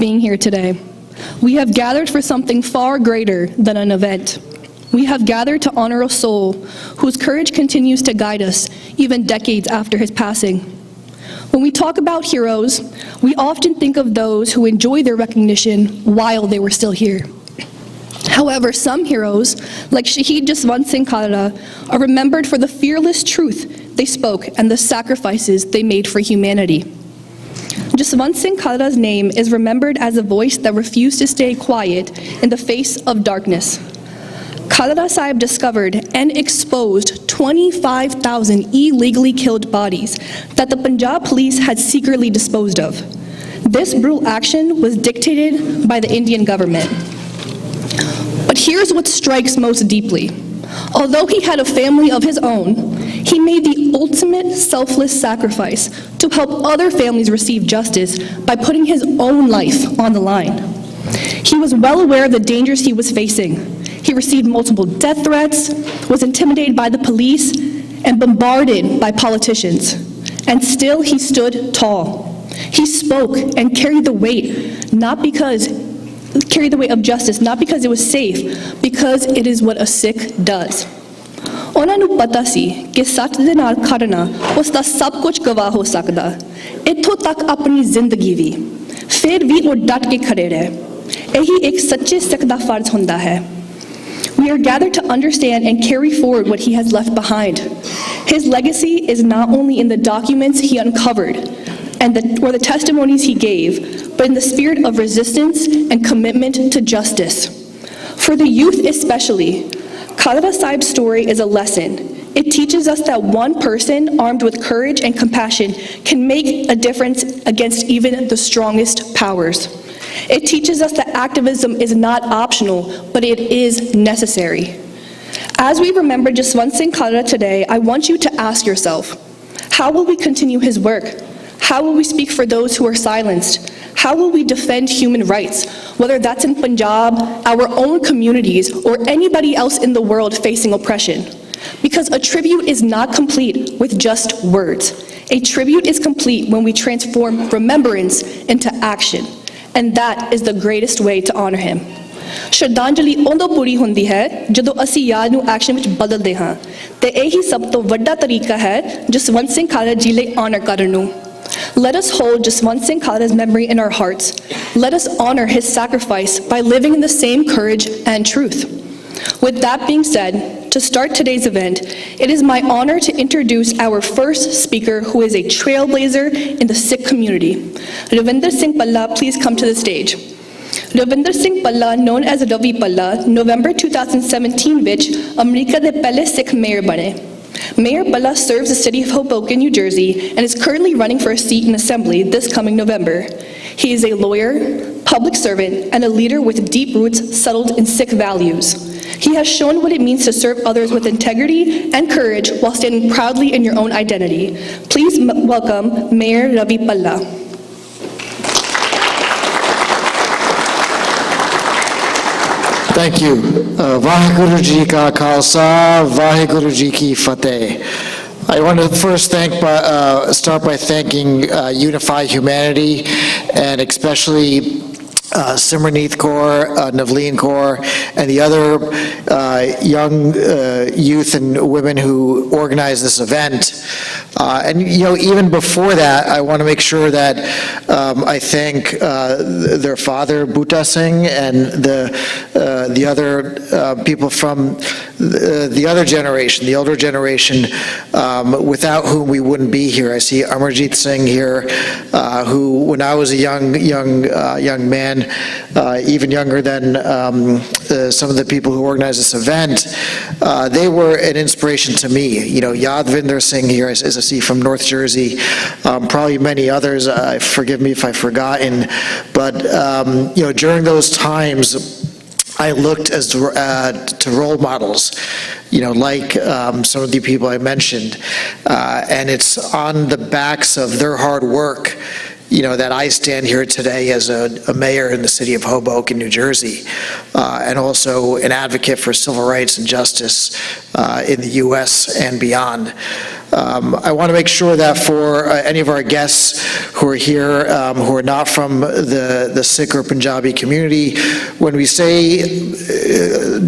being here today. We have gathered for something far greater than an event. We have gathered to honor a soul whose courage continues to guide us even decades after his passing. When we talk about heroes, we often think of those who enjoy their recognition while they were still here. However, some heroes, like Shaheed Jaswant Singh Khalra, are remembered for the fearless truth they spoke and the sacrifices they made for humanity. Jaswant Singh Khalra's name is remembered as a voice that refused to stay quiet in the face of darkness. Khalra Sahib discovered and exposed 25,000 illegally killed bodies that the Punjab police had secretly disposed of. This brutal action was dictated by the Indian government. But here's what strikes most deeply. Although he had a family of his own, he made the ultimate selfless sacrifice to help other families receive justice by putting his own life on the line. He was well aware of the dangers he was facing. He received multiple death threats, was intimidated by the police, and bombarded by politicians. And still he stood tall. He spoke and carried the weight of justice, not because it was safe, because it is what a Sikh does. ਉਹਨਾਂ ਨੂੰ ਪਤਾ ਸੀ ਕਿ ਸੱਚ ਦੇ ਨਾਲ ਖੜਨਾ ਉਸ ਦਾ ਸਭ ਕੁਝ ਗਵਾ ਹੋ ਸਕਦਾ, ਇੱਥੋਂ ਤੱਕ ਆਪਣੀ ਜ਼ਿੰਦਗੀ ਵੀ, ਫਿਰ ਵੀ ਉਹ ਡਟ ਕੇ ਖੜੇ ਰਹੇ। ਇਹੀ ਇੱਕ ਸੱਚੇ ਸਿੱਖ ਦਾ ਫਰਜ਼ ਹੁੰਦਾ ਹੈ। We are gathered to understand and carry forward what he has left behind. His legacy is not only in the documents he uncovered or the testimonies he gave, but in the spirit of resistance and commitment to justice. For the youth especially, Khalra Sahib's story is a lesson. It teaches us that one person armed with courage and compassion can make a difference against even the strongest powers. It teaches us that activism is not optional, but it is necessary. As we remember Jaswant Singh Khalra today, I want you to ask yourself, how will we continue his work? How will we speak for those who are silenced? How will we defend human rights, whether that's in Punjab, our own communities, or anybody else in the world facing oppression? Because a tribute is not complete with just words. A tribute is complete when we transform remembrance into action. And that is the greatest way to honor him. ਸ਼ਰਧਾਂਜਲੀ ਉਦੋਂ ਪੂਰੀ ਹੁੰਦੀ ਹੈ ਜਦੋਂ ਅਸੀਂ ਯਾਦ ਨੂੰ action ਵਿੱਚ ਬਦਲਦੇ ਹਾਂ, ਤੇ ਇਹੀ ਸਭ ਤੋਂ ਵੱਡਾ ਤਰੀਕਾ ਹੈ ਜਸਵੰਤ ਸਿੰਘ ਖਾਲੜਾ ਜੀ ਲਈ honor ਕਰਨ ਨੂੰ। Let us hold Jaswant Singh Khalra's memory in our hearts. Let us honor his sacrifice by living in the same courage and truth. With that being said, to start today's event, it is my honor to introduce our first speaker, who is a trailblazer in the Sikh community. Ravinder Singh Bhalla, please come to the stage. Ravinder Singh Bhalla, known as Ravi Bhalla, November 2017 ਵਿੱਚ America ਦੇ ਪਹਿਲੇ Sikh mayor ਬਣੇ। Mayor Bhalla serves the city of Hoboken, New Jersey, and is currently running for a seat in Assembly this coming November. He is a lawyer, public servant, and a leader with deep roots settled in Sikh values. He has shown what it means to serve others with integrity and courage while standing proudly in your own identity. Please welcome Mayor Ravi Bhalla. Thank you. Vaheguru Ji Ka Khalsa, Vaheguru Ji Ki Fateh. I want to first start by thanking Unify Humanity, and especially Simranjeet Kaur, Navleen Kaur, and the other young youth and women who organized this event. And even before that, I want to make sure that I thank their father, Butta Singh, and the other people from the other generation, the older generation, without whom we wouldn't be here. I see Amarjeet Singh here, who, when I was a young man, even younger than some of the people who organized this event, they were an inspiration to me. Yadvinder Singh here, as I see from North Jersey, probably many others. Forgive me if I've forgotten, but during those times, I looked to role models, like some of the people I mentioned, and it's on the backs of their hard work, that I stand here today as a mayor in the city of Hoboken, New Jersey, and also an advocate for civil rights and justice in the U.S. and beyond. I want to make sure that for any of our guests who are here, who are not from the Sikh or Punjabi community, when we say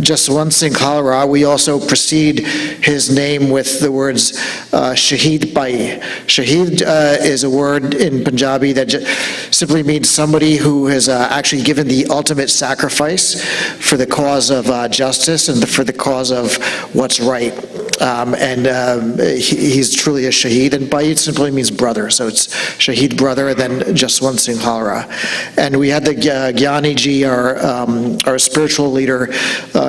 Jaswant Singh Khalra, we also precede his name with the words Shaheed Pai. Shaheed is a word in Punjabi that simply means somebody who has actually given the ultimate sacrifice for the cause of justice and for the cause of what's right. He's truly a Shaheed, and Pai simply means brother, so it's Shaheed brother, and then Jaswant Singh Khalra. And we had the Gyani Ji, our spiritual leader,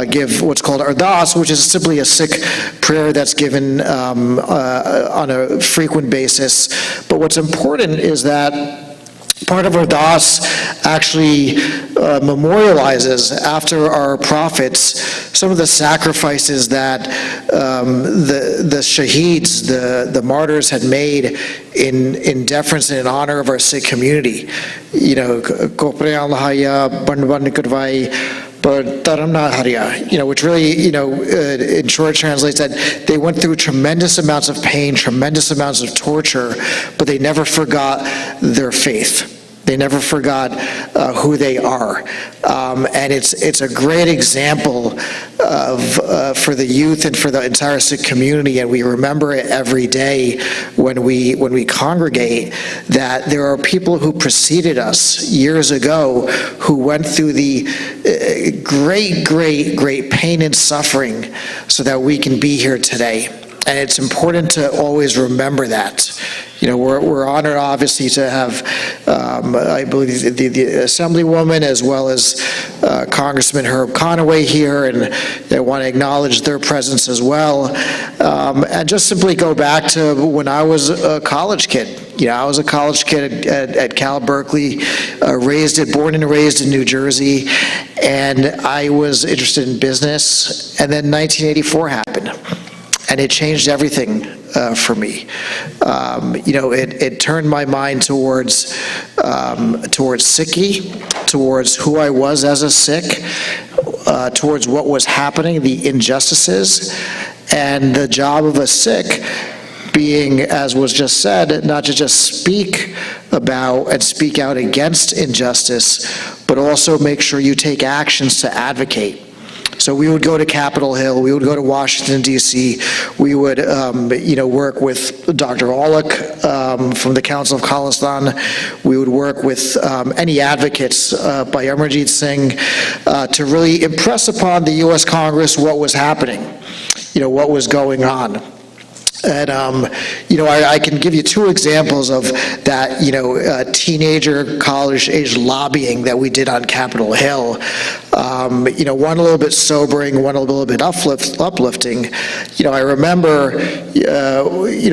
give what's called Ardas, which is simply a Sikh prayer that's given on a frequent basis. But what's important is that part of Ardas actually memorializes, after our prophets, some of the sacrifices that the Shaheeds, the martyrs, had made in deference and in honor of our Sikh community. You know, which really, in short translates that they went through tremendous amounts of pain, tremendous amounts of torture, but they never forgot their faith. They never forgot who they are. And it's a great example for the youth and for the entire Sikh community, and we remember it every day when we congregate, that there are people who preceded us years ago who went through the great pain and suffering so that we can be here today. And it's important to always remember that. We're honored, obviously, to have, I believe, the Assemblywoman as well as Congressman Conaway here, and I want to acknowledge their presence as well. And just simply go back to when I was a college kid. I was a college kid at Cal Berkeley, born and raised in New Jersey, and I was interested in business. And then 1984 happened. And it changed everything for me. It turned my mind towards Sikhi, towards who I was as a Sikh, towards what was happening, the injustices, and the job of a Sikh being, as was just said, not to just speak about and speak out against injustice, but also make sure you take actions to advocate. So we would go to Capitol Hill, we would go to Washington, D.C., we would, work with Dr. Aulick from the Council of Khalistan, we would work with any advocates by Amarjit Singh to really impress upon the U.S. Congress what was happening, what was going on. And, I can give you two examples of that, teenager, college-age lobbying that we did on Capitol Hill. One a little bit sobering, one a little bit uplifting. I remember,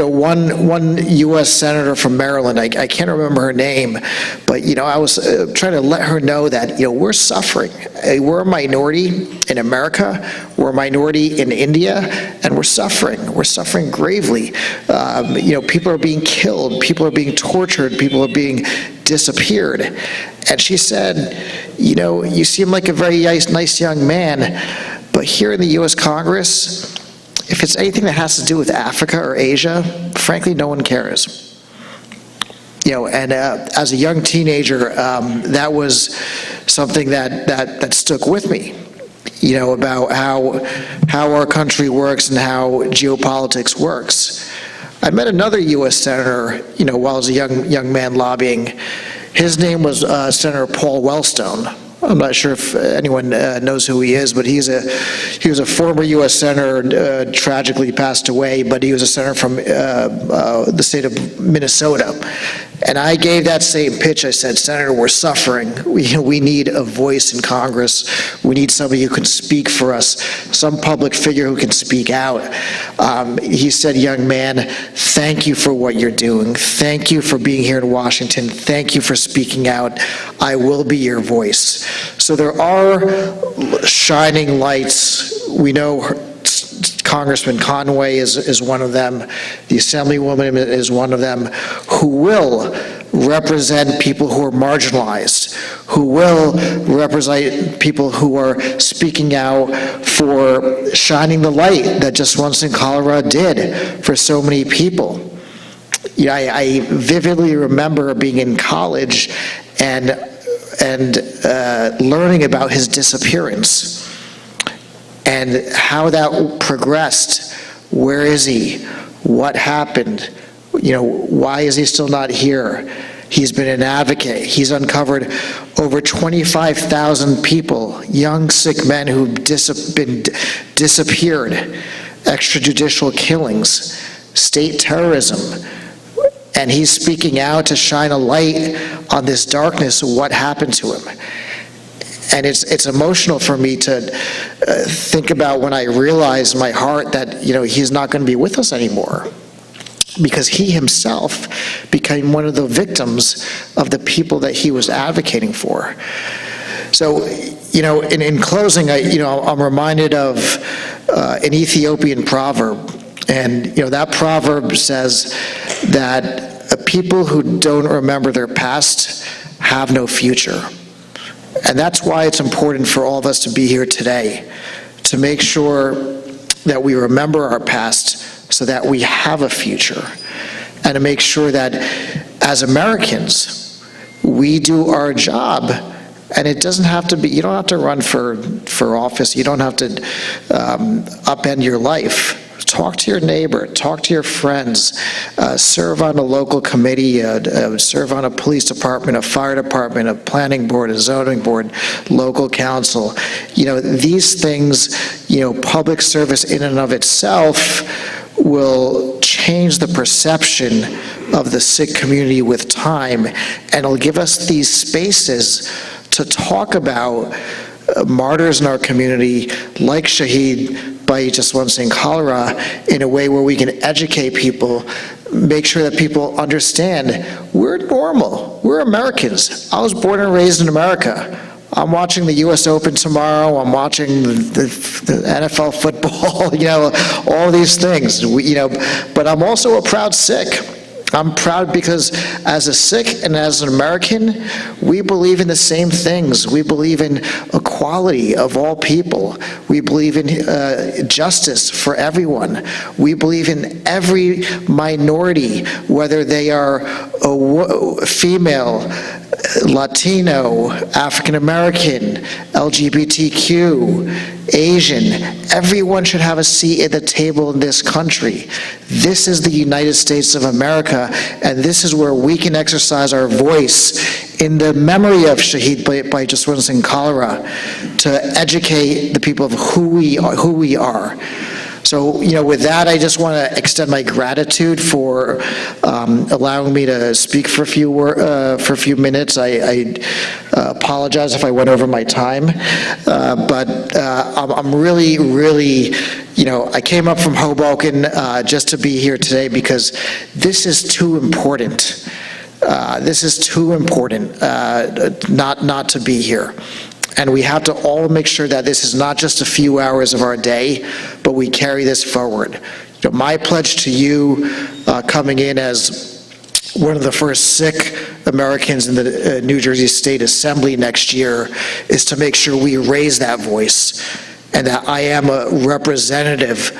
one U.S. Senator from Maryland, I can't remember her name, but, I was trying to let her know that, we're suffering. We're a minority in America, we're a minority in India, and we're suffering. We're suffering gravely. People are being killed, people are being tortured, people are being disappeared. And she said, you seem like a very nice young man, but here in the U.S. Congress, if it's anything that has to do with Africa or Asia, frankly, no one cares. And as a young teenager, that was something that stuck with me. About how our country works and how geopolitics works. I met another U.S. Senator, while I was a young man lobbying. His name was Senator Paul Wellstone. I'm not sure if anyone knows who he is, but he was a former U.S. Senator, tragically passed away, but he was a senator from the state of Minnesota. And I gave that same pitch. I said, Senator, we're suffering. We need a voice in Congress. We need somebody who can speak for us, some public figure who can speak out. He said, young man, thank you for what you're doing. Thank you for being here in Washington. Thank you for speaking out. I will be your voice. So there are shining lights. We know Congressman Conaway is one of them. The Assemblywoman is one of them, who will represent people who are marginalized, who will represent people who are speaking out for shining the light that Jaswant Singh Khalra did for so many people. Yeah, I vividly remember being in college and learning about his disappearance and how that progressed. Where is he? What happened? Why is he still not here? He's been an advocate. He's uncovered over 25,000 people, young, sick men who've been disappeared, extrajudicial killings, state terrorism. And he's speaking out to shine a light on this darkness of what happened to him. And it's emotional for me to think about when I realize in my heart that, he's not going to be with us anymore. Because he himself became one of the victims of the people that he was advocating for. So, in closing, I'm reminded of an Ethiopian proverb. And, that proverb says that people who don't remember their past have no future. And that's why it's important for all of us to be here today, to make sure that we remember our past so that we have a future, and to make sure that as Americans, we do our job. And it doesn't have to be, you don't have to run for office, you don't have to upend your life. Talk to your neighbor, talk to your friends, serve on a local committee, serve on a police department, a fire department, a planning board, a zoning board, local council. These things, public service in and of itself will change the perception of the Sikh community with time, and it'll give us these spaces to talk about martyrs in our community, like Shaheed by Jaswant Singh Khalra, in a way where we can educate people, make sure that people understand we're normal, we're Americans. I was born and raised in America. I'm watching the US Open tomorrow, I'm watching the NFL football, all these things, but I'm also a proud Sikh. I'm proud because as a Sikh and as an American, we believe in the same things. We believe in equality of all people. We believe in justice for everyone. We believe in every minority, whether they are a female, Latino, African American, LGBTQ, Asian. Everyone should have a seat at the table in this country. This is the United States of America, and this is where we can exercise our voice in the memory of Shaheed by Jaswant Singh Khalra to educate the people of who we are. So, with that, I just want to extend my gratitude for allowing me to speak for a few minutes. I apologize if I went over my time, but I'm really, I came up from Hoboken just to be here today because this is too important. This is too important not to be here. And we have to all make sure that this is not just a few hours of our day, but we carry this forward. My pledge to you coming in as one of the first Sikh Americans in the New Jersey State Assembly next year is to make sure we raise that voice, and that I am a representative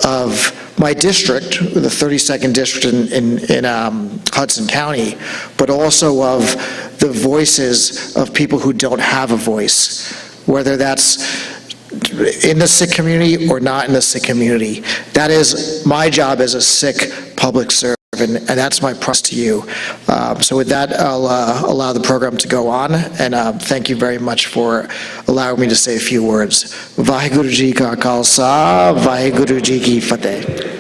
of my district, the 32nd district in Hudson County, but also of the voices of people who don't have a voice, whether that's in the Sikh community or not in the Sikh community. That is my job as a Sikh public servant, and that's my promise to you. So with that, I'll allow the program to go on, and thank you very much for allowing me to say a few words. Vaheguru Ji Ka Khalsa, Vaheguru Ji Ki Fateh.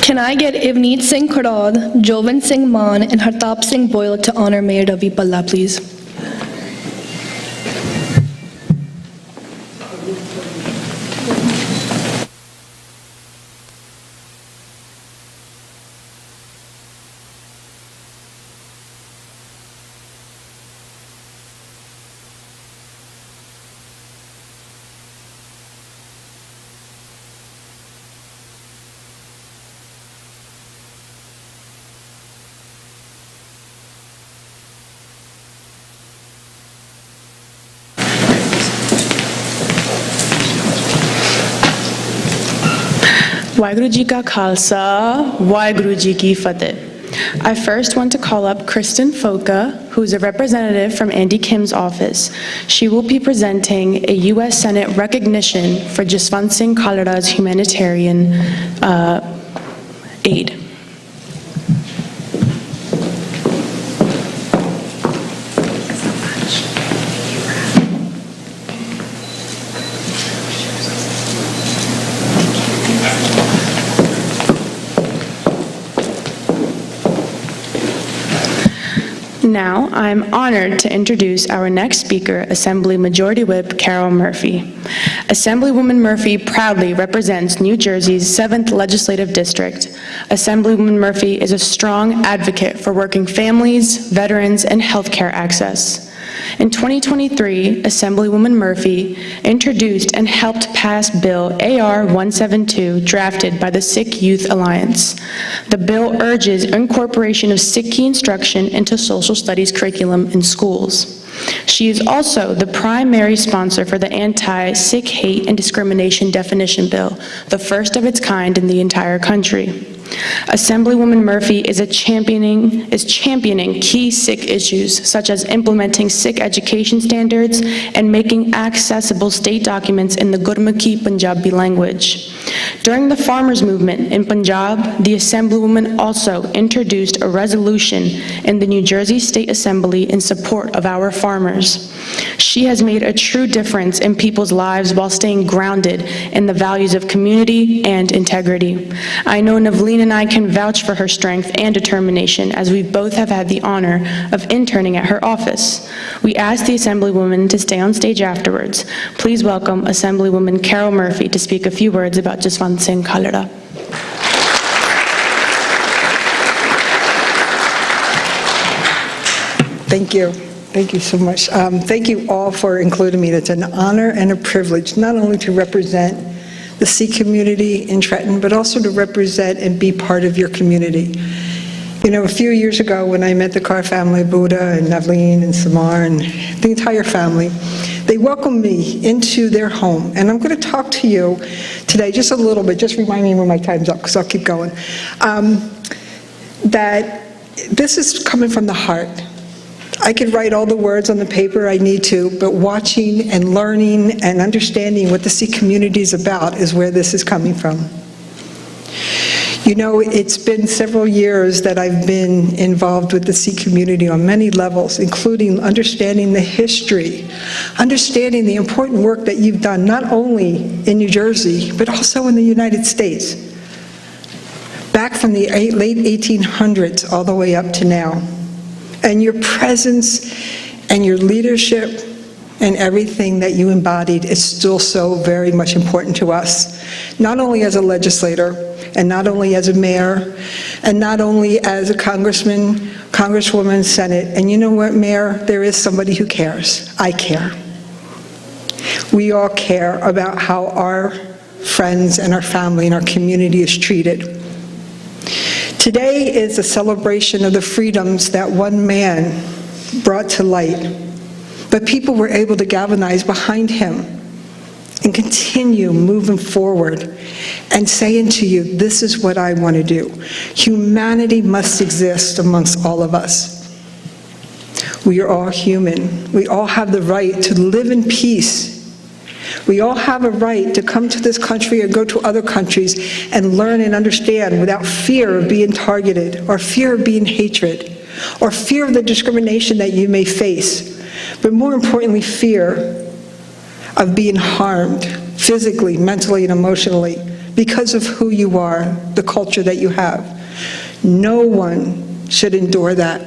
Can I get Ivneet Singh Kharad, Jaswant Singh Man, and Hartap Singh Boyle to honor Mayor Ravinder Bhalla, please? Waheguru Ji Ka Khalsa, Waheguru Ji Ki Fateh. I first want to call up Kristen Foka, who is a representative from Andy Kim's office. She will be presenting a U.S. Senate recognition for Jaswant Singh Khalra's humanitarian aid. Now, I'm honored to introduce our next speaker, Assembly Majority Whip Carol Murphy. Assemblywoman Murphy proudly represents New Jersey's 7th Legislative District. Assemblywoman Murphy is a strong advocate for working families, veterans, and healthcare access. In 2023, Assemblywoman Murphy introduced and helped pass Bill AR 172, drafted by the Sikh Youth Alliance. The bill urges incorporation of Sikhi instruction into social studies curriculum in schools. She is also the primary sponsor for the Anti-Sikh Hate and Discrimination Definition Bill, the first of its kind in the entire country. Assemblywoman Murphy is championing key Sikh issues, such as implementing Sikh education standards and making accessible state documents in the Gurmukhi Punjabi language. During the farmers' movement in Punjab, the Assemblywoman also introduced a resolution in the New Jersey State Assembly in support of our farmers. She has made a true difference in people's lives while staying grounded in the values of community and integrity. I know Navleen and I can vouch for her strength and determination, as we both have had the honor of interning at her office. We ask the Assemblywoman to stay on stage afterwards. Please welcome Assemblywoman Carol Murphy to speak a few words about Jaswant Singh Khalra. Thank you. Thank you so much. Thank you all for including me. It's an honor and a privilege not only to represent the Sikh community in Trenton, but also to represent and be part of your community. You know, a few years ago when I met the Kaur family, Buddha and Navleen and Samar and the entire family, they welcomed me into their home. And I'm going to talk to you today just a little bit, just remind me when my time's up, because I'll keep going, that this is coming from the heart. I could write all the words on the paper I need to, but watching and learning and understanding what the Sikh community is about is where this is coming from. You know, it's been several years that I've been involved with the Sikh community on many levels, including understanding the history, understanding the important work that you've done, not only in New Jersey, but also in the United States, back from the late 1800s all the way up to now. And your presence and your leadership and everything that you embodied is still so very much important to us, not only as a legislator, and not only as a mayor, and not only as a congressman, congresswoman, Senate. And you know what, Mayor? There is somebody who cares. I care. We all care about how our friends and our family and our community is treated. Today is a celebration of the freedoms that one man brought to light, but people were able to galvanize behind him and continue moving forward and saying to you, this is what I want to do. Humanity must exist amongst all of us. We are all human. We all have the right to live in peace. We all have a right to come to this country or go to other countries and learn and understand without fear of being targeted, or fear of being hatred, or fear of the discrimination that you may face, but more importantly, fear of being harmed physically, mentally, and emotionally because of who you are, the culture that you have. No one should endure that.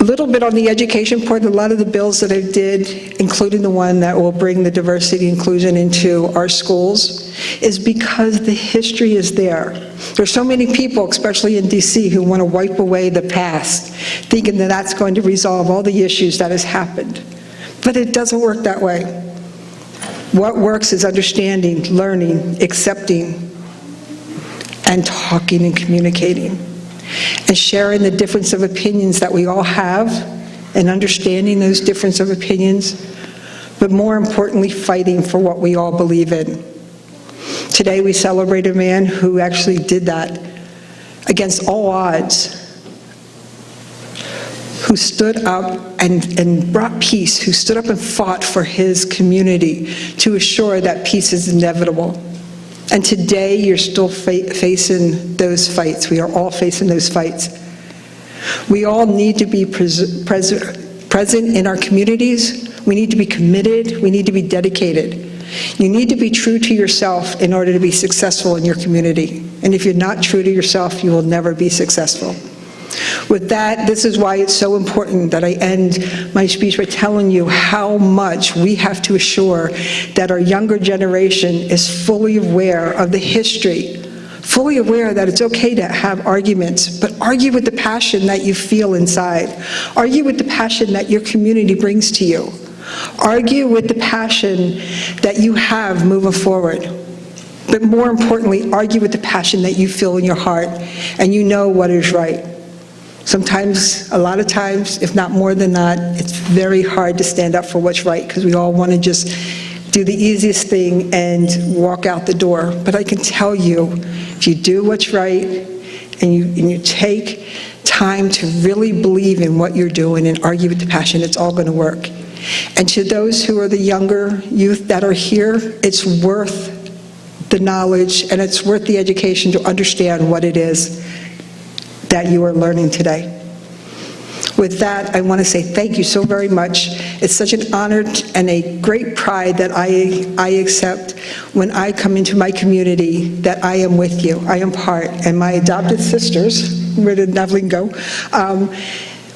A little bit on the education part, a lot of the bills that I did, including the one that will bring the diversity inclusion into our schools, is because the history is there. There's so many people, especially in DC, who want to wipe away the past, thinking that that's going to resolve all the issues that has happened. But it doesn't work that way. What works is understanding, learning, accepting, and talking and communicating, and sharing the difference of opinions that we all have, and understanding those difference of opinions, but more importantly, fighting for what we all believe in. Today we celebrate a man who actually did that against all odds, who stood up and brought peace, who stood up and fought for his community to assure that peace is inevitable. And today you're still facing those fights. We are all facing those fights. We all need to be present in our communities. We need to be committed. We need to be dedicated. You need to be true to yourself in order to be successful in your community. And if you're not true to yourself, you will never be successful. With that, this is why it's so important that I end my speech by telling you how much we have to assure that our younger generation is fully aware of the history, fully aware that it's okay to have arguments, but argue with the passion that you feel inside. Argue with the passion that your community brings to you. Argue with the passion that you have moving forward. But more importantly, argue with the passion that you feel in your heart and you know what is right. Sometimes, a lot of times, if not more than not, it's very hard to stand up for what's right because we all want to just do the easiest thing and walk out the door. But I can tell you, if you do what's right and you take time to really believe in what you're doing and argue with the passion, it's all going to work. And to those who are the younger youth that are here, it's worth the knowledge and it's worth the education to understand what it is that you are learning today. With that, I want to say thank you so very much. It's such an honor and a great pride that I accept when I come into my community that I am with you. I am part. And my adopted sisters, where did Nevlin go?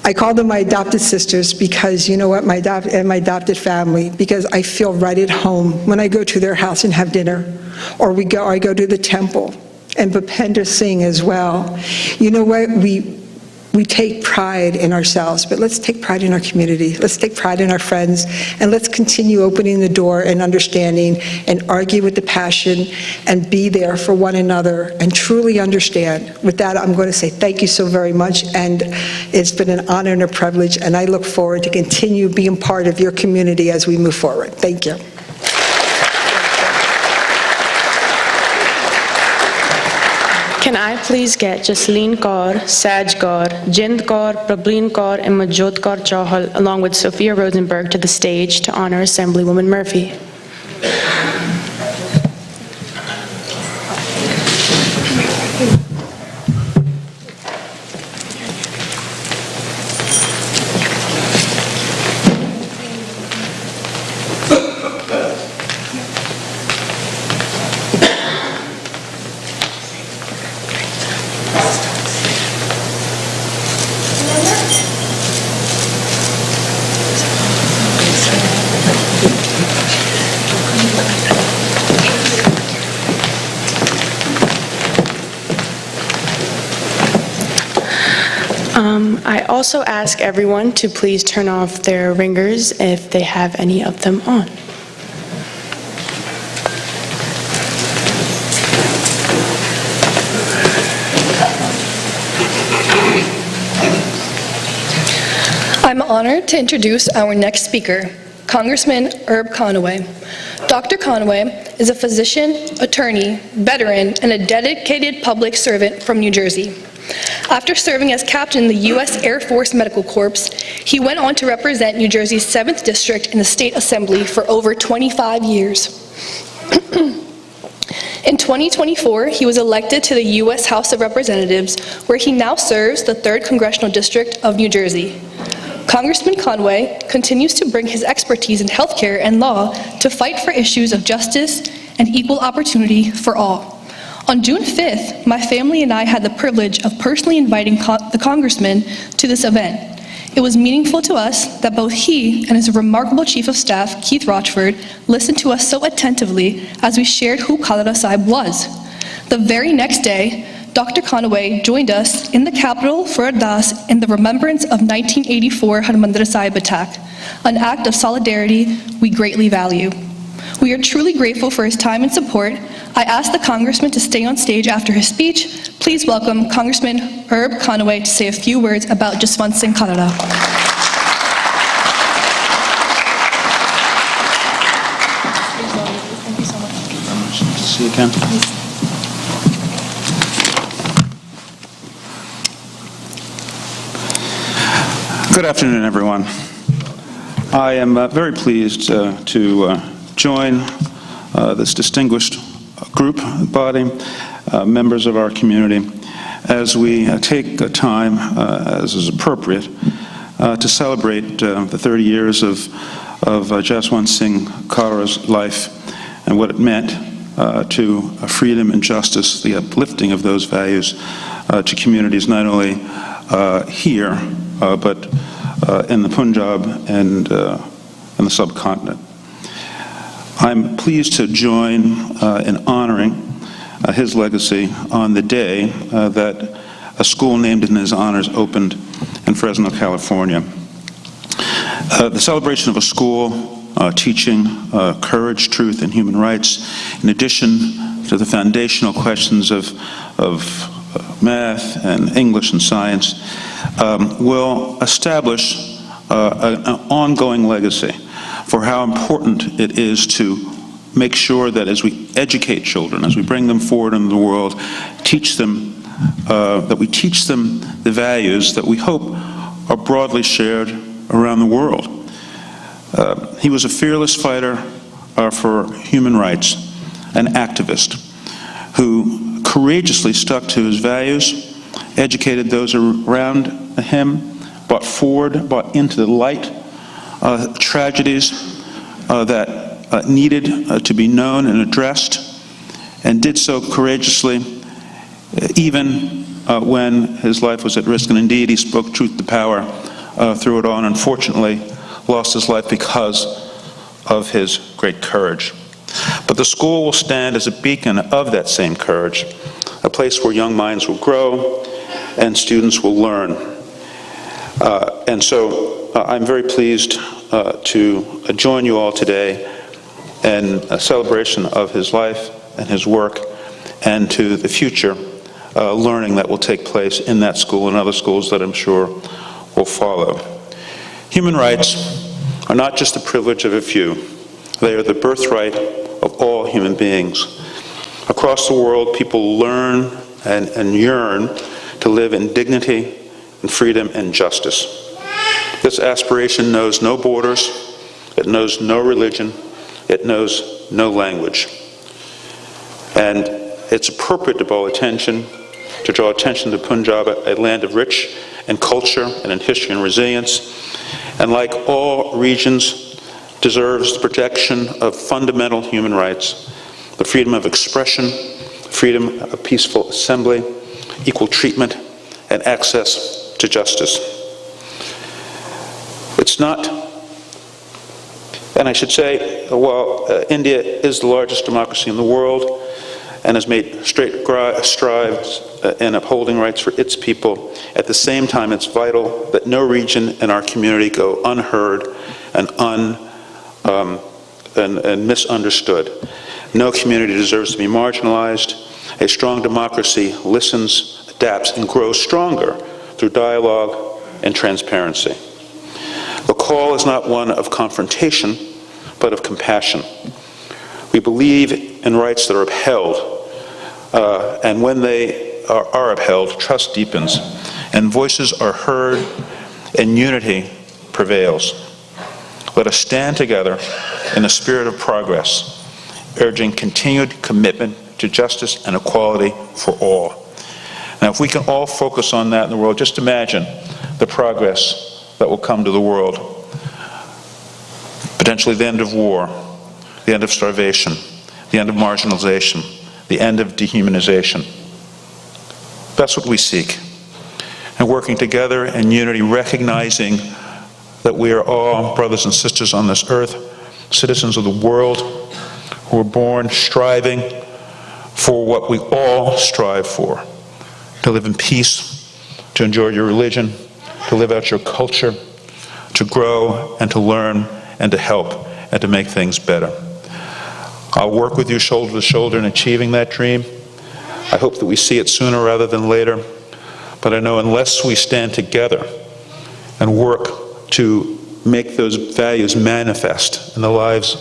I call them my adopted sisters because, you know what, my adopted family, because I feel right at home when I go to their house and have dinner, or I go to the temple. And Bhavanjot Singh as well. You know what, we take pride in ourselves, but let's take pride in our community. Let's take pride in our friends, and let's continue opening the door and understanding and argue with the passion and be there for one another and truly understand. With that, I'm going to say thank you so very much, and it's been an honor and a privilege, and I look forward to continue being part of your community as we move forward. Thank you. Can I please get Jasleen Kaur, Saj Kaur, Jind Kaur, Prableen Kaur, and Manjot Kaur Chauhal, along with Sophia Rosenberg, to the stage to honor Assemblywoman Murphy. I also ask everyone to please turn off their ringers if they have any of them on. I'm honored to introduce our next speaker, Congressman Herb Conaway. Dr. Conaway is a physician, attorney, veteran, and a dedicated public servant from New Jersey. After serving as captain in the U.S. Air Force Medical Corps, he went on to represent New Jersey's 7th District in the State Assembly for over 25 years. In 2024, he was elected to the U.S. House of Representatives, where he now serves the 3rd Congressional District of New Jersey. Congressman Conaway continues to bring his expertise in healthcare and law to fight for issues of justice and equal opportunity for all. On June 5th, my family and I had the privilege of personally inviting the Congressman to this event. It was meaningful to us that both he and his remarkable Chief of Staff, Keith Rochford, listened to us so attentively as we shared who Khalra Sahib was. The very next day, Dr. Conaway joined us in the Capitol for Ardas in the remembrance of 1984 Harmandir Sahib attack, an act of solidarity we greatly value. We are truly grateful for his time and support. I ask the Congressman to stay on stage after his speech. Please welcome Congressman Herb Conaway to say a few words about Jaswant Singh Khalra. Thank you so much. again. Good afternoon, everyone. I am very pleased to join this distinguished group, body, members of our community, as we take time, as is appropriate, to celebrate the 30 years of Jaswant Singh Khalra's life and what it meant to freedom and justice, the uplifting of those values to communities not only here, but in the Punjab and in the subcontinent. I'm pleased to join in honoring his legacy on the day that a school named in his honors opened in Fresno, California. The celebration of a school teaching courage, truth, and human rights, in addition to the foundational questions of math and English and science, will establish an ongoing legacy for how important it is to make sure that as we educate children, as we bring them forward into the world, teach them, that we teach them the values that we hope are broadly shared around the world. He was a fearless fighter for human rights, an activist who courageously stuck to his values, educated those around him, brought into the light tragedies that needed to be known and addressed, and did so courageously even when his life was at risk. And indeed, he spoke truth to power through it all, and unfortunately lost his life because of his great courage. But the school will stand as a beacon of that same courage, a place where young minds will grow and students will learn. And so I'm very pleased to join you all today in a celebration of his life and his work, and to the future learning that will take place in that school and other schools that I'm sure will follow. Human rights are not just the privilege of a few. They are the birthright of all human beings. Across the world, people learn and yearn to live in dignity and freedom and justice. This aspiration knows no borders, it knows no religion, it knows no language. And it's appropriate to draw attention to Punjab, a land of rich in culture and in history and resilience, and like all regions, deserves the protection of fundamental human rights, the freedom of expression, freedom of peaceful assembly, equal treatment, and access to justice. It's not, and I should say, while India is the largest democracy in the world and has made strides in upholding rights for its people, at the same time it's vital that no region in our community go unheard and misunderstood. No community deserves to be marginalized. A strong democracy listens, adapts, and grows stronger through dialogue and transparency. The call is not one of confrontation, but of compassion. We believe in rights that are upheld, and when they are upheld, trust deepens, and voices are heard, and unity prevails. Let us stand together in a spirit of progress, urging continued commitment to justice and equality for all. Now, if we can all focus on that in the world, just imagine the progress that will come to the world. Potentially the end of war, the end of starvation, the end of marginalization, the end of dehumanization. That's what we seek. And working together in unity, recognizing that we are all brothers and sisters on this earth, citizens of the world, who are born striving for what we all strive for, to live in peace, to enjoy your religion, to live out your culture, to grow and to learn and to help and to make things better. I'll work with you shoulder to shoulder in achieving that dream. I hope that we see it sooner rather than later, but I know unless we stand together and work to make those values manifest in the lives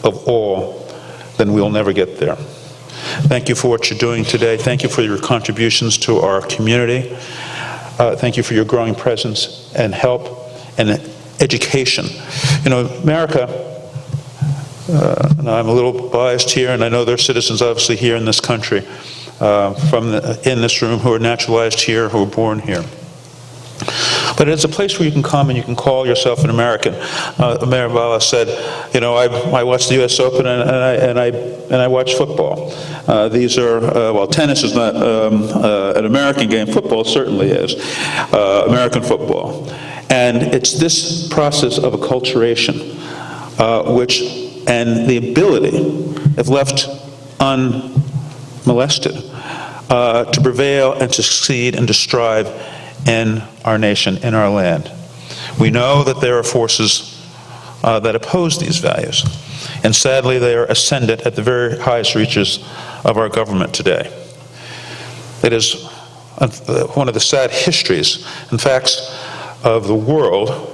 of all, then we'll never get there. Thank you for what you're doing today. Thank you for your contributions to our community. Thank you for your growing presence and help and education. You know, America, and I'm a little biased here, and I know there are citizens obviously here in this country, in this room, who are naturalized here, who were born here. But it's a place where you can come and you can call yourself an American. Mayor Bhalla said, you know, I watch the U.S. Open and I watch football. These are, well, tennis is not an American game. Football certainly is American football. And it's this process of acculturation, and the ability, if left unmolested, to prevail and to succeed and to strive in our nation, in our land. We know that there are forces that oppose these values, and sadly they are ascendant at the very highest reaches of our government today. It is one of the sad histories and facts of the world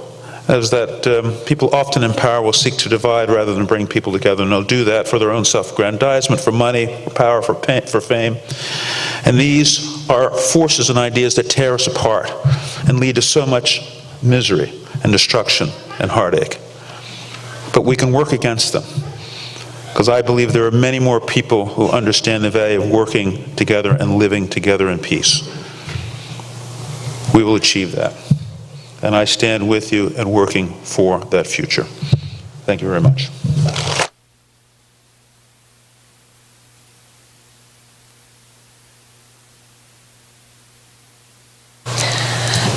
is that people often in power will seek to divide rather than bring people together, and they'll do that for their own self-aggrandizement, for money, for power, for fame. And these are forces and ideas that tear us apart and lead to so much misery and destruction and heartache. But we can work against them, because I believe there are many more people who understand the value of working together and living together in peace. We will achieve that. And I stand with you and working for that future. Thank you very much.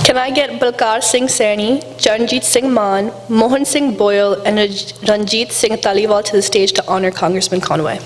Can I get Balkar Singh Saini, Charanjit Singh Man, Mohan Singh Boyle, and Ranjit Singh Taliwal to the stage to honor Congressman Conaway?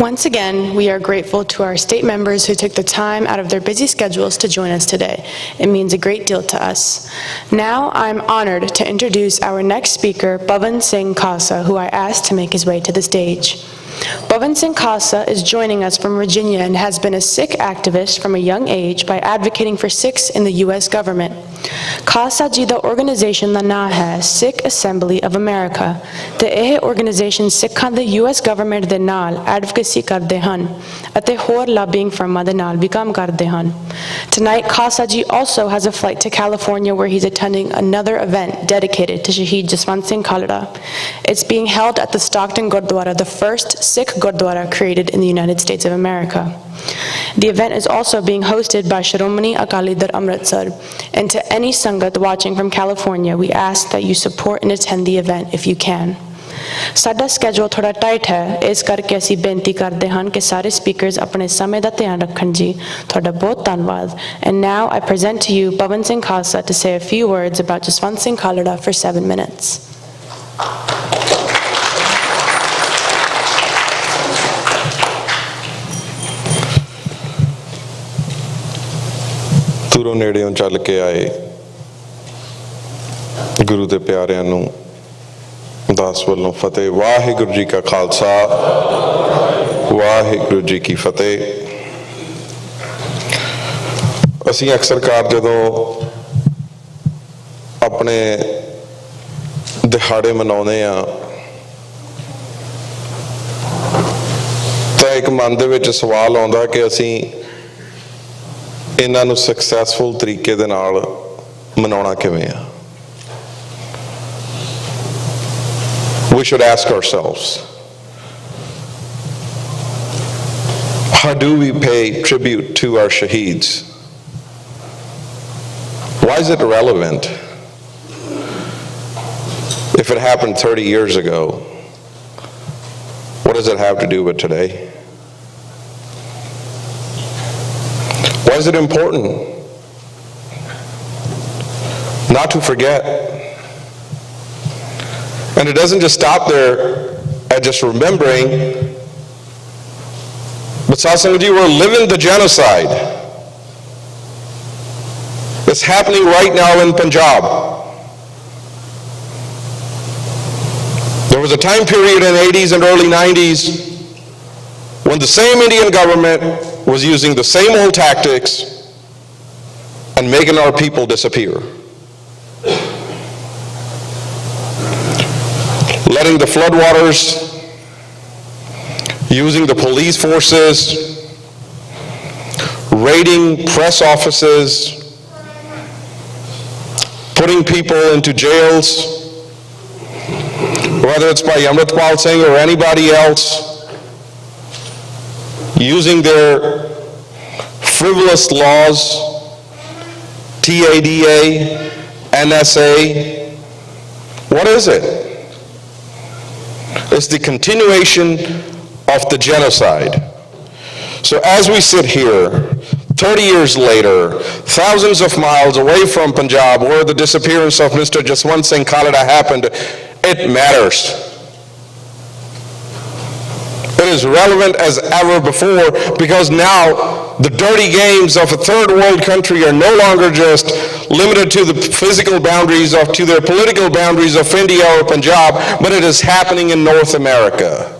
Once again, we are grateful to our state members who took the time out of their busy schedules to join us today. It means a great deal to us. Now, I'm honored to introduce our next speaker, Jaswant Singh Khalra, who I asked to make his way to the stage. Jaswant Singh Khalra is joining us from Virginia and has been a Sikh activist from a young age by advocating for Sikhs in the U.S. government. Khalsa ji da organization da naam hai Sikh Assembly of America. The ਇਹ organization ਸਿੱਖਾਂ ਦੇ U.S. government ਦੇ ਨਾਲ advocacy ਕਰਦੇ ਹਨ ਅਤੇ ਹੋਰ lobbying firms ਦੇ ਨਾਲ ਵੀ ਕੰਮ ਕਰਦੇ ਹਨ. Tonight, Khalsa ji also has a flight to California where he's attending another event dedicated to Shaheed Jaswant Singh Khalra. It's being held at the Stockton Gurdwara, the first Sikh Gurdwara created in the United States of America. The event is also being hosted by Shiromani Akali Dar Amritsar. And to any Sangat watching from California, we ask that you support and attend the event if you can. ਸਾਡਾ schedule ਥੋੜਾ tight ਹੈ, ਇਸ ਕਰਕੇ ਅਸੀਂ ਬੇਨਤੀ ਕਰਦੇ ਹਾਂ ਕਿ ਸਾਰੇ speakers ਆਪਣੇ ਸਮੇਂ ਦਾ ਧਿਆਨ ਰੱਖਣ ਜੀ. ਤੁਹਾਡਾ ਬਹੁਤ ਧੰਨਵਾਦ. And now I present to you Jaswant Singh Khalra to say a few words about Jaswant Singh Khalra for 7 minutes. ਦੂਰੋਂ ਨੇੜਿਓਂ ਚੱਲ ਕੇ ਆਏ ਗੁਰੂ ਦੇ ਪਿਆਰਿਆਂ ਨੂੰ ਦਾਸ ਵੱਲੋਂ ਫਤਿਹ। ਵਾਹਿਗੁਰੂ ਜੀ ਕਾ ਖਾਲਸਾ, ਵਾਹਿਗੁਰੂ ਜੀ ਕੀ ਫਤਿਹ। ਅਸੀਂ ਅਕਸਰ ਜਦੋਂ ਆਪਣੇ ਦਿਹਾੜੇ ਮਨਾਉਂਦੇ ਆ ਤਾਂ ਇੱਕ ਮਨ ਦੇ ਵਿੱਚ ਸਵਾਲ ਆਉਂਦਾ ਕਿ ਅਸੀਂ ਇਹਨਾਂ ਨੂੰ ਸਕਸੈਸਫੁਲ ਤਰੀਕੇ ਦੇ ਨਾਲ ਮਨਾਉਣਾ ਕਿਵੇਂ ਆ। We should ask ourselves, How do we pay tribute to our shaheeds? Why is it relevant? If it happened 30 years ago, what does it have to do with today? Why is it important? Not to forget. And it doesn't just stop there at just remembering, but Sasangaji, we're living the genocide. It's happening right now in Punjab. There was a time period in the 80s and early 90s when the same Indian government was using the same old tactics and making our people disappear. Letting the floodwaters, using the police forces, raiding press offices, putting people into jails, whether it's by Khushal Singh or anybody else, using their frivolous laws, TADA, NSA. What is it? It's the continuation of the genocide. So as we sit here, 30 years later, thousands of miles away from Punjab, where the disappearance of Mr. Jaswant Singh Khalra happened, it matters. It is relevant as ever before, because now the dirty games of a third world country are no longer just limited to the physical boundaries of, to their political boundaries of India or Punjab, but it is happening in North America.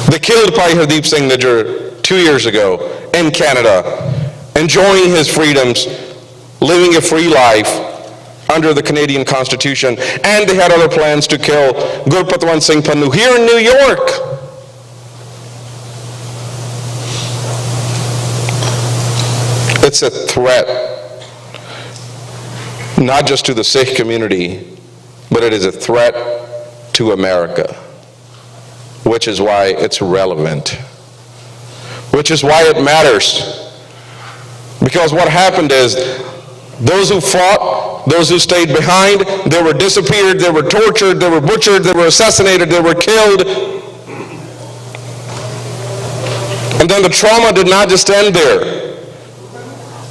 They killed Bhai Hardeep Singh Nijjar 2 years ago in Canada, enjoying his freedoms, living a free life under the Canadian Constitution, and they had other plans to kill Gurpatwant Singh Pannu here in New York. It's a threat, not just to the Sikh community, but it is a threat to America, which is why it's relevant, which is why it matters. Because what happened is, those who fought, those who stayed behind, they were disappeared, they were tortured, they were butchered, they were assassinated, they were killed. And then the trauma did not just end there.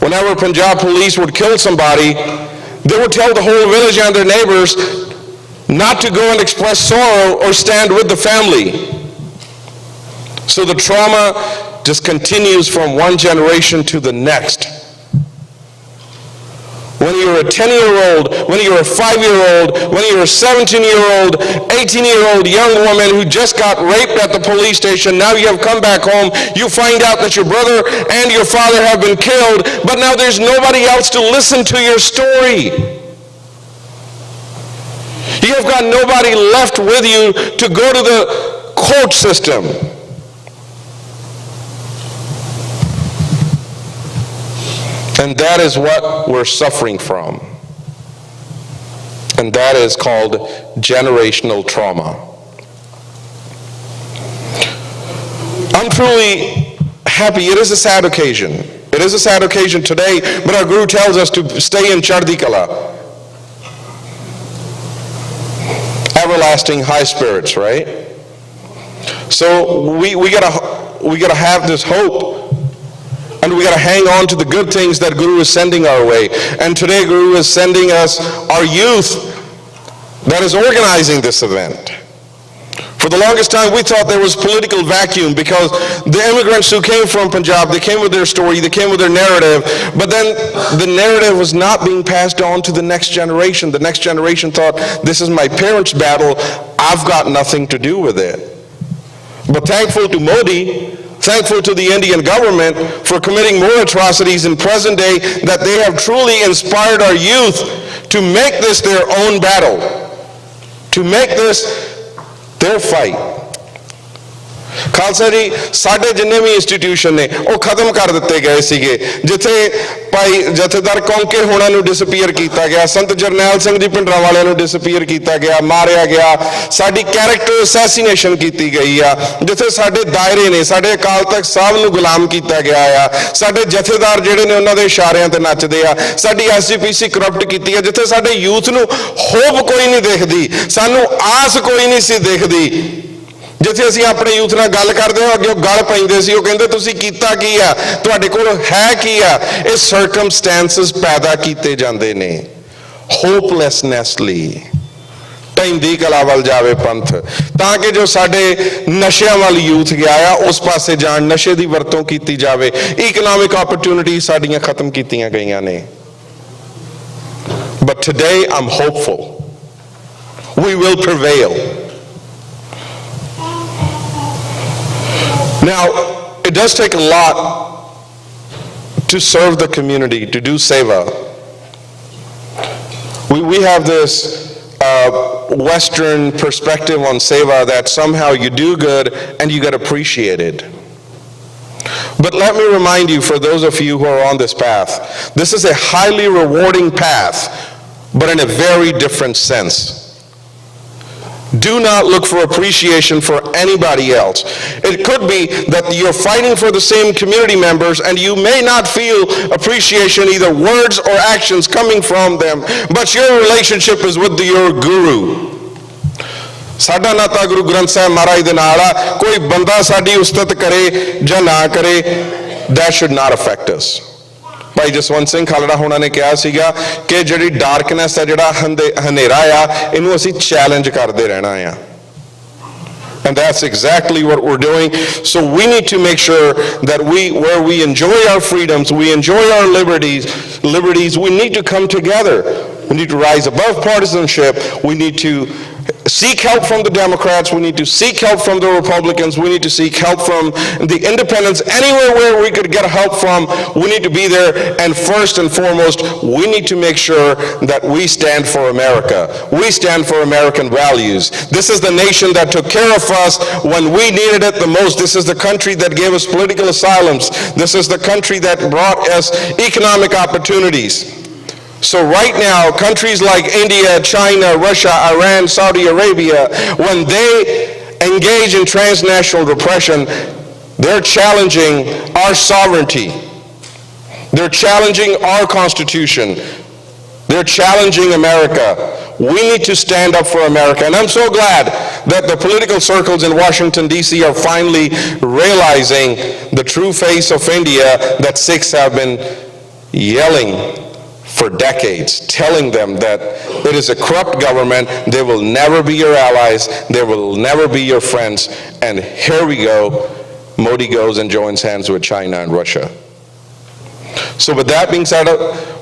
Whenever Punjab police would kill somebody, they would tell the whole village and their neighbors not to go and express sorrow or stand with the family. So the trauma just continues from one generation to the next. When you're a 10-year-old, when you're a 5-year-old, when you're a 17-year-old, 18-year-old young woman who just got raped at the police station, now you have come back home, you find out that your brother and your father have been killed, but now there's nobody else to listen to your story. You have got nobody left with you to go to the court system. And that is what we're suffering from. And that is called generational trauma. I'm truly happy. It is a sad occasion. It is a sad occasion today, but our Guru tells us to stay in Chardi Kala. Everlasting high spirits, right? So we gotta have this hope. And we got to hang on to the good things that Guru is sending our way. And today Guru is sending us our youth that is organizing this event. For the longest time we thought there was political vacuum because the immigrants who came from Punjab, they came with their story, they came with their narrative, but then the narrative was not being passed on to the next generation. The next generation thought, this is my parents' battle, I've got nothing to do with it. But thankful to Modi, thankful to the Indian government for committing more atrocities in present day, that they have truly inspired our youth to make this their own battle, to make this their fight. Khalsa ਜੀ ਸਾਡੇ ਜਿੰਨੇ ਵੀ institution ਨੇ ਉਹ ਖਤਮ ਕਰ ਦਿੱਤੇ ਗਏ ਸੀਗੇ, ਜਿੱਥੇ ਭਾਈ ਜਥੇਦਾਰ ਕੌਂਕੇ ਹੋਣਾ ਨੂੰ ਡਿਸਪੀਅਰ ਕੀਤਾ ਗਿਆ, ਸੰਤ ਜਰਨੈਲ ਸਿੰਘ ਜੀ ਭਿੰਡਰਾਂ ਵਾਲਿਆਂ ਨੂੰ ਡਿਸਪੀਅਰ ਕੀਤਾ ਗਿਆ, ਮਾਰਿਆ ਗਿਆ, ਸਾਡੀ ਕੈਰੈਕਟਰ ਅਸੈਸੀਨੇਸ਼ਨ ਕੀਤੀ ਗਈ ਆ, ਜਿੱਥੇ ਸਾਡੇ ਦਾਇਰੇ ਨੇ, ਸਾਡੇ ਅਕਾਲ ਤਖਤ ਸਾਹਿਬ ਨੂੰ ਗੁਲਾਮ ਕੀਤਾ ਗਿਆ ਆ, ਸਾਡੇ ਜਥੇਦਾਰ ਜਿਹੜੇ ਨੇ ਉਹਨਾਂ ਦੇ ਇਸ਼ਾਰਿਆਂ ਤੇ ਨੱਚਦੇ ਆ, ਸਾਡੀ ਐਸਜੀਪੀਸੀ ਕਰਪਟ ਕੀਤੀ ਹੈ, ਜਿੱਥੇ ਸਾਡੇ ਯੂਥ ਨੂੰ ਹੋਪ ਕੋਈ ਨਹੀਂ ਦਿਖਦੀ, ਸਾਨੂੰ ਆਸ ਕੋਈ ਨਹੀਂ ਸੀ ਦਿਖਦੀ, ਜਿੱਥੇ ਅਸੀਂ ਆਪਣੇ ਯੂਥ ਨਾਲ ਗੱਲ ਕਰਦੇ ਹਾਂ ਅੱਗੇ ਉਹ ਗੱਲ ਪੈਂਦੇ ਸੀ, ਉਹ ਕਹਿੰਦੇ ਤੁਸੀਂ ਕੀਤਾ ਕੀ ਆ, ਤੁਹਾਡੇ ਕੋਲ ਹੈ ਕੀ ਆ। ਇਹ ਸਰਕਮਸਟੈਂਸਸ ਪੈਦਾ ਕੀਤੇ ਜਾਂਦੇ ਨੇ ਹੋਪਲੈਸਨੈਸ ਲਈ। ਢਹਿੰਦੀ ਕਲਾ ਵੱਲ ਜਾਵੇ ਪੰਥ, ਤਾਂ ਕਿ ਜੋ ਸਾਡੇ ਨਸ਼ਿਆਂ ਵੱਲ ਯੂਥ ਗਿਆ ਆ ਉਸ ਪਾਸੇ ਜਾਣ, ਨਸ਼ੇ ਦੀ ਵਰਤੋਂ ਕੀਤੀ ਜਾਵੇ, ਇਕਨੋਮਿਕ ਓਪਰਚੁਨਿਟੀ ਸਾਡੀਆਂ ਖਤਮ ਕੀਤੀਆਂ ਗਈਆਂ ਨੇ। But today I'm hopeful. We will prevail. Now, it does take a lot to serve the community, to do seva. We have this Western perspective on seva that somehow you do good and you get appreciated. But let me remind you, for those of you who are on this path, this is a highly rewarding path, but in a very different sense. Do not look for appreciation for anybody else. It could be that you're fighting for the same community members and you may not feel appreciation, either words or actions coming from them, but your relationship is with your guru. ਸਾਡਾ ਨਾਤਾ ਗੁਰੂ ਗ੍ਰੰਥ ਸਾਹਿਬ ਮਹਾਰਾਜ ਦੇ ਨਾਲ ਆ, ਕੋਈ ਬੰਦਾ ਸਾਡੀ ਉਸਤਤ ਕਰੇ ਜਾਂ ਨਾ ਕਰੇ, that should not affect us. ਭਾਈ ਜਸਵੰਤ ਸਿੰਘ ਖਾਲੜਾ ਹੋਣਾ ਨੇ ਕਿਹਾ ਸੀਗਾ ਕਿ ਜਿਹੜੀ ਡਾਰਕਨੈਸ ਹੈ, ਜਿਹੜਾ ਹਨੇਰਾ ਆ, ਇਹਨੂੰ ਅਸੀਂ ਚੈਲੰਜ ਕਰਦੇ ਰਹਿਣਾ ਆ। And that's exactly what we're doing. So we need to make sure that where we enjoy our freedoms, we enjoy our liberties, we need to come together. We need to rise above partisanship. We need to seek help from the Democrats. We need to seek help from the Republicans. We need to seek help from the independents. Anywhere where we could get help from, we need to be there. And first and foremost, we need to make sure that we stand for America. We stand for American values. This is the nation that took care of us when we needed it the most. This is the country that gave us political asylums. This is the country that brought us economic opportunities. So right now, countries like India, China, Russia, Iran, Saudi Arabia, when they engage in transnational repression, they're challenging our sovereignty. They're challenging our Constitution. They're challenging America. We need to stand up for America. And I'm so glad that the political circles in Washington, D.C. are finally realizing the true face of India that Sikhs have been yelling for decades, telling them that it is a corrupt government, they will never be your allies, they will never be your friends. And here we go, Modi goes and joins hands with China and Russia. So with that being said,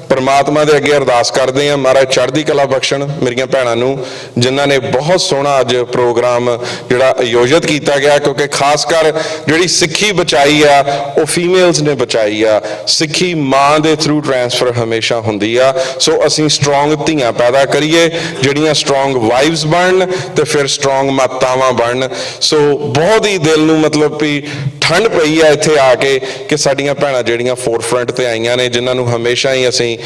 ਪਰਮਾਤਮਾ ਦੇ ਅੱਗੇ ਅਰਦਾਸ ਕਰਦੇ ਹਾਂ, ਮਹਾਰਾਜ ਚੜ੍ਹਦੀ ਕਲਾ ਬਖਸ਼ਣ ਮੇਰੀਆਂ ਭੈਣਾਂ ਨੂੰ, ਜਿਨ੍ਹਾਂ ਨੇ ਬਹੁਤ ਸੋਹਣਾ ਅੱਜ ਪ੍ਰੋਗਰਾਮ ਜਿਹੜਾ ਆਯੋਜਿਤ ਕੀਤਾ ਗਿਆ, ਕਿਉਂਕਿ ਖਾਸ ਕਰ ਜਿਹੜੀ ਸਿੱਖੀ ਬਚਾਈ ਆ ਉਹ ਫੀਮੇਲਸ ਨੇ ਬਚਾਈ ਆ। ਸਿੱਖੀ ਮਾਂ ਦੇ ਥਰੂ ਟ੍ਰਾਂਸਫਰ ਹਮੇਸ਼ਾ ਹੁੰਦੀ ਆ। ਸੋ ਅਸੀਂ ਸਟਰੋਂਗ ਧੀਆਂ ਪੈਦਾ ਕਰੀਏ, ਜਿਹੜੀਆਂ ਸਟਰੋਂਗ ਵਾਈਫਸ ਬਣਨ ਤੇ ਫਿਰ ਸਟਰੋਂਗ ਮਾਤਾਵਾਂ ਬਣਨ। ਸੋ ਬਹੁਤ ਹੀ ਦਿਲ ਨੂੰ ਮਤਲਬ ਵੀ ਠੰਡ ਪਈ ਆ ਇੱਥੇ ਆ ਕੇ ਕਿ ਸਾਡੀਆਂ ਭੈਣਾਂ ਜਿਹੜੀਆਂ ਫੋਰਫਰੰਟ ਤੇ ਆਈਆਂ ਨੇ, ਜਿਨ੍ਹਾਂ ਨੂੰ ਹਮੇਸ਼ਾ ਹੀ ਅਸੀਂ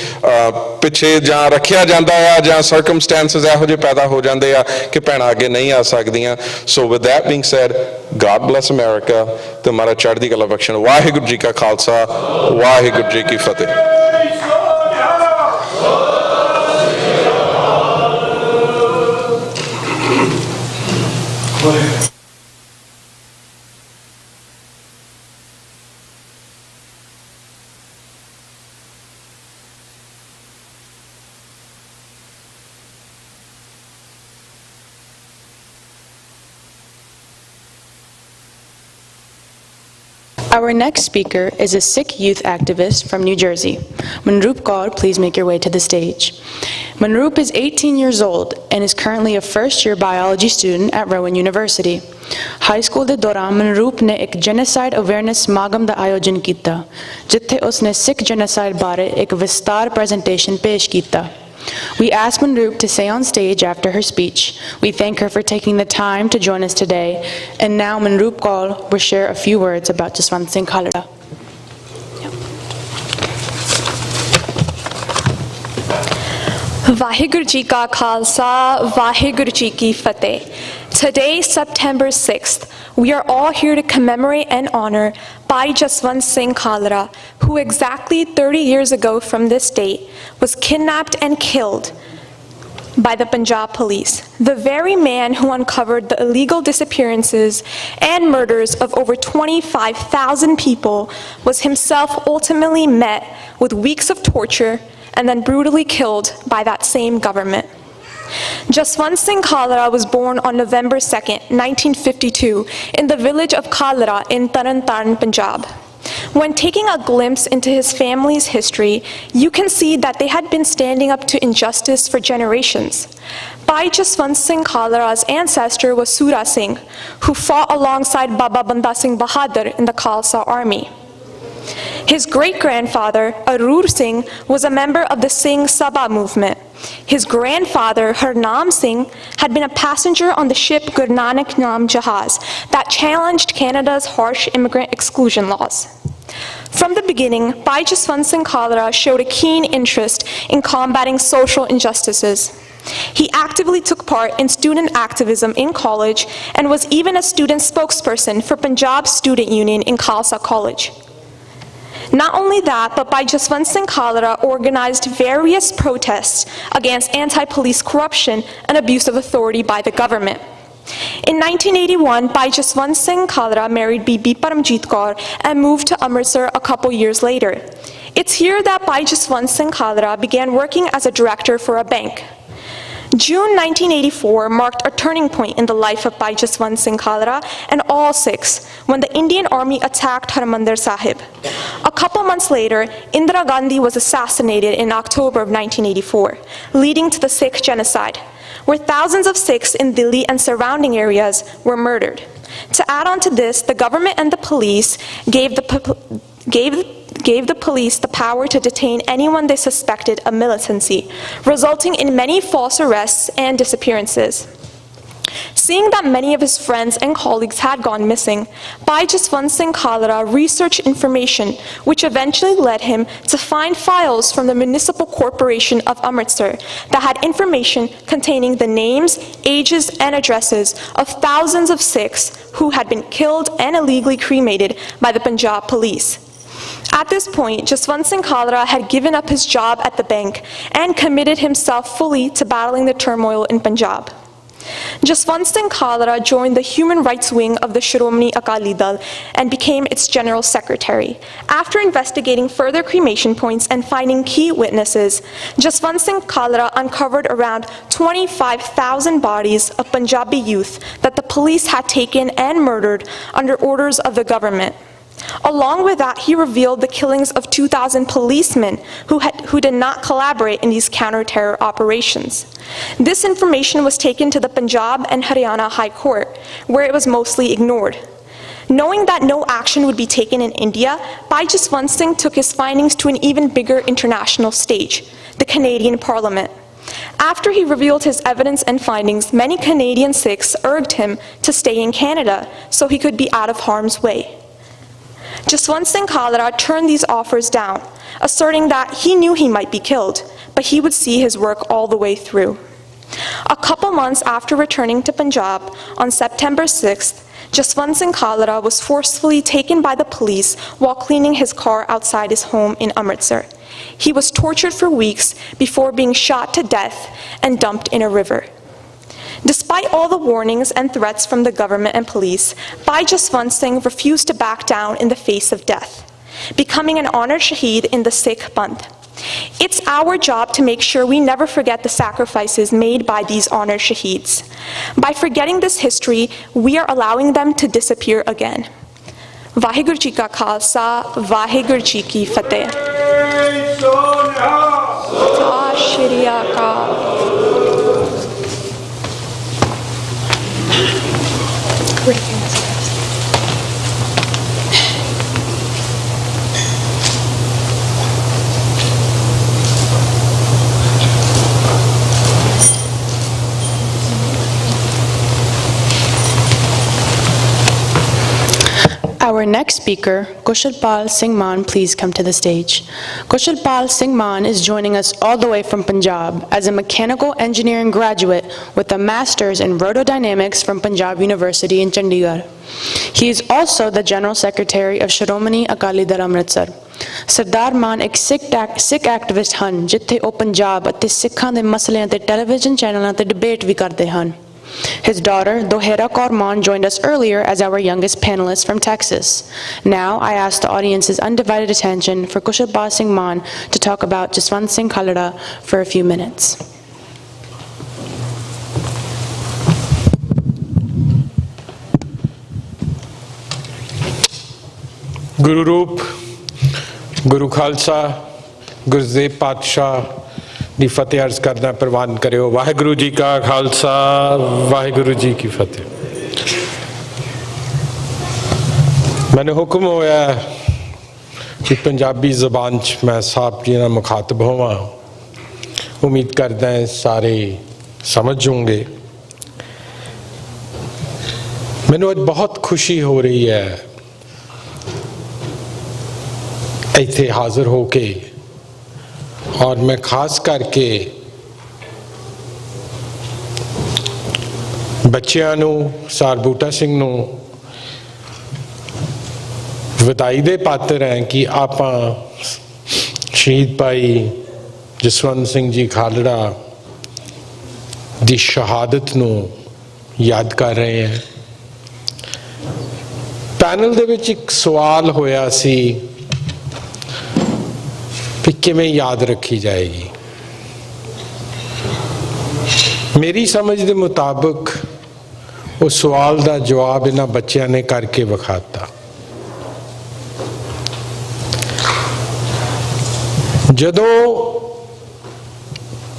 ਪਿੱਛੇ ਜਾਂ ਰੱਖਿਆ ਜਾਂਦਾ ਆ ਜਾਂ ਸਰਕਮਸਟੈਂਸਸ ਇਹੋ ਜਿਹੇ ਪੈਦਾ ਹੋ ਜਾਂਦੇ ਆ ਕਿ ਭੈਣਾਂ ਅੱਗੇ ਨਹੀਂ ਆ ਸਕਦੀਆਂ। So with that being said, God bless America ਤੇ ਮਹਾਰਾਜ ਚੜ੍ਹਦੀ ਕਲਾ ਬਖਸ਼ਣ। ਵਾਹਿਗੁਰੂ ਜੀ ਕਾ ਖਾਲਸਾ, ਵਾਹਿਗੁਰੂ ਜੀ ਕੀ ਫਤਿਹ। Our next speaker is a Sikh youth activist from New Jersey. Manup Kaur, please make your way to the stage. Manup is 18 years old and is currently a first-year biology student at Rowan University. High school ਦੇ ਦੌਰਾਨ ਮਨਰੂਪ ਨੇ ਇੱਕ genocide awareness ਸਮਾਗਮ ਦਾ ਆਯੋਜਨ ਕੀਤਾ, ਜਿੱਥੇ ਉਸਨੇ ਸਿੱਖ genocide ਬਾਰੇ ਇੱਕ ਵਿਸਤਾਰ ਪ੍ਰੈਜ਼ੈਂਟੇਸ਼ਨ ਪੇਸ਼ ਕੀਤਾ। We ask Manup to stay on stage after her speech. We thank her for taking the time to join us today. And now Manup Kaur will share a few words about Jaswant Singh Khalra. Vaheguru Ji Ka Khalsa, Vaheguru Ji Ki Fateh. Today, September 6th, we are all here to commemorate and honor Bhai Jaswant Singh Khalra, who exactly 30 years ago from this date was kidnapped and killed by the Punjab police, the very man who uncovered the illegal disappearances and murders of over 25,000 people was himself ultimately met with weeks of torture and then brutally killed by that same government. Jaswant Singh Khalra was born on November 2nd, 1952, in the village of Khalra in Taran, Punjab. When taking a glimpse into his family's history, you can see that they had been standing up to injustice for generations. Bhai Jaswant Singh Khalra's ancestor was Sura Singh, who fought alongside Baba Banda Singh Bahadur in the Khalsa army. His great-grandfather, Arur Singh, was a member of the Singh Sabha movement. His grandfather, Harnam Singh, had been a passenger on the ship Guru Nanak Nam Jahaz that challenged Canada's harsh immigrant exclusion laws. From the beginning, Bhai Jaswant Singh Khalra showed a keen interest in combating social injustices. He actively took part in student activism in college and was even a student spokesperson for Punjab Student Union in Khalsa College. Not only that, but Bhai Jaswant Singh Khalra organized various protests against anti-police corruption and abuse of authority by the government. In 1981, Bhai Jaswant Singh Khalra married Bibi Paramjit Kaur and moved to Amritsar a couple years later. It's here that Bhai Jaswant Singh Khalra began working as a director for a bank. June 1984 marked a turning point in the life of Bhai Jaswant Singh Khalra and all Sikhs when the Indian Army attacked Harmandir Sahib. A couple months later, Indira Gandhi was assassinated in October of 1984, leading to the Sikh genocide, where thousands of Sikhs in Delhi and surrounding areas were murdered. To add on to this, the government and the police gave the police the power to detain anyone they suspected of militancy, resulting in many false arrests and disappearances. Seeing that many of his friends and colleagues had gone missing, Bhai Jaswant Singh Khalra researched information which eventually led him to find files from the Municipal Corporation of Amritsar that had information containing the names, ages, and addresses of thousands of Sikhs who had been killed and illegally cremated by the Punjab police. At this point, Jaswant Singh Khalra had given up his job at the bank and committed himself fully to battling the turmoil in Punjab. Jaswant Singh Khalra joined the human rights wing of the Shiromani Akali Dal and became its general secretary. After investigating further cremation points and finding key witnesses, Jaswant Singh Khalra uncovered around 25,000 bodies of Punjabi youth that the police had taken and murdered under orders of the government. Along with that, he revealed the killings of 2,000 policemen who did not collaborate in these counter-terror operations. This information was taken to the Punjab and Haryana High Court, where it was mostly ignored. Knowing that no action would be taken in India, Bhai Jaswant Singh took his findings to an even bigger international stage, the Canadian Parliament. After he revealed his evidence and findings, many Canadian Sikhs urged him to stay in Canada so he could be out of harm's way. Jaswant Singh Khalra turned these offers down, asserting that he knew he might be killed, but he would see his work all the way through. A couple months after returning to Punjab, on September 6th, Jaswant Singh Khalra was forcefully taken by the police while cleaning his car outside his home in Amritsar. He was tortured for weeks before being shot to death and dumped in a river. Despite all the warnings and threats from the government and police, Bhai Jaswant Singh refused to back down in the face of death, becoming an honored Shaheed in the Sikh Panth. It's our job to make sure we never forget the sacrifices made by these honored Shaheeds. By forgetting this history, we are allowing them to disappear again. Vaheguru Ji Ka Khalsa, Vaheguru Ji Ki Fateh. Sat Shri Akal. our next speaker, Khushal Singh Man, please come to the stage. Khushal Singh Man is joining us all the way from Punjab as a mechanical engineering graduate with a master's in rotodynamics from Punjab University in Chandigarh. He is also the General Secretary of Shiromani Akali Dal Amritsar. ਸਰਦਾਰ ਮਾਨ ਇੱਕ ਸਿੱਖ activist ਹਨ ਜਿੱਥੇ ਉਹ ਪੰਜਾਬ ਅਤੇ ਸਿੱਖਾਂ ਦੇ ਮਸਲਿਆਂ ਤੇ television ਚੈਨਲਾਂ ਤੇ ਡਿਬੇਟ ਵੀ ਕਰਦੇ ਹਨ. His daughter, Dohera Kaur Man, joined us earlier as our youngest panelist from Texas. Now, I ask the audience's undivided attention for Khushal Singh Man to talk about Jaswant Singh Khalra for a few minutes. Guru Roop, Guru Khalsa, Gurudev Patshaah ਦੀ ਫਤਿਹ ਅਰਜ਼ ਕਰਦਾ ਪ੍ਰਵਾਨ ਕਰਿਓ। ਵਾਹਿਗੁਰੂ ਜੀ ਕਾ ਖਾਲਸਾ, ਵਾਹਿਗੁਰੂ ਜੀ ਕੀ ਫਤਿਹ। ਮੈਨੂੰ ਹੁਕਮ ਹੋਇਆ ਕਿ ਪੰਜਾਬੀ ਜ਼ਬਾਨ 'ਚ ਮੈਂ ਸਾਹਿਬ ਜੀ ਨਾਲ ਮੁਖਾਤਬ ਹੋਵਾਂ। ਉਮੀਦ ਕਰਦਾ ਹਾਂ ਸਾਰੇ ਸਮਝ ਜੂੰਗੇ। ਮੈਨੂੰ ਅੱਜ ਬਹੁਤ ਖੁਸ਼ੀ ਹੋ ਰਹੀ ਹੈ ਇੱਥੇ ਹਾਜ਼ਰ ਹੋ ਕੇ, और मैं खास करके बच्चों नूं, सर बूटा सिंह नूं ਵਧਾਈ ਦੇ ਪਾਤਰ हैं कि आप शहीद भाई जसवंत सिंह जी खालड़ा की शहादत नूं याद कर रहे हैं। पैनल दे विच एक सवाल होया सी कि किवें याद रखी जाएगी। मेरी समझ के मुताबिक उस सवाल का जवाब इन्हां बच्चों ने करके विखाता। जदों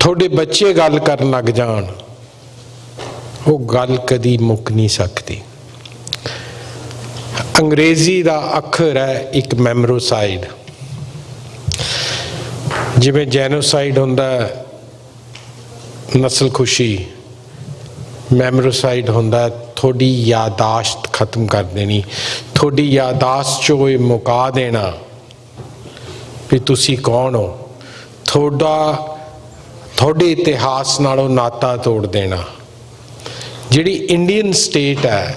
थोड़े बच्चे गल कर लग जान, वो गल कदी मुक नहीं सकती। अंग्रेजी का अखर है एक मैमरोसाइड, जिमें जैनोसाइड होंदा नस्ल खुशी, मैमरोसाइड होंदा थोड़ी यादाश्त खत्म कर देनी, थोड़ी यादाश्त चो ये मुका देना भी तुसी कौन हो, थोड़े इतिहास नालों नाता तोड़ देना। जिहड़ी इंडियन स्टेट है,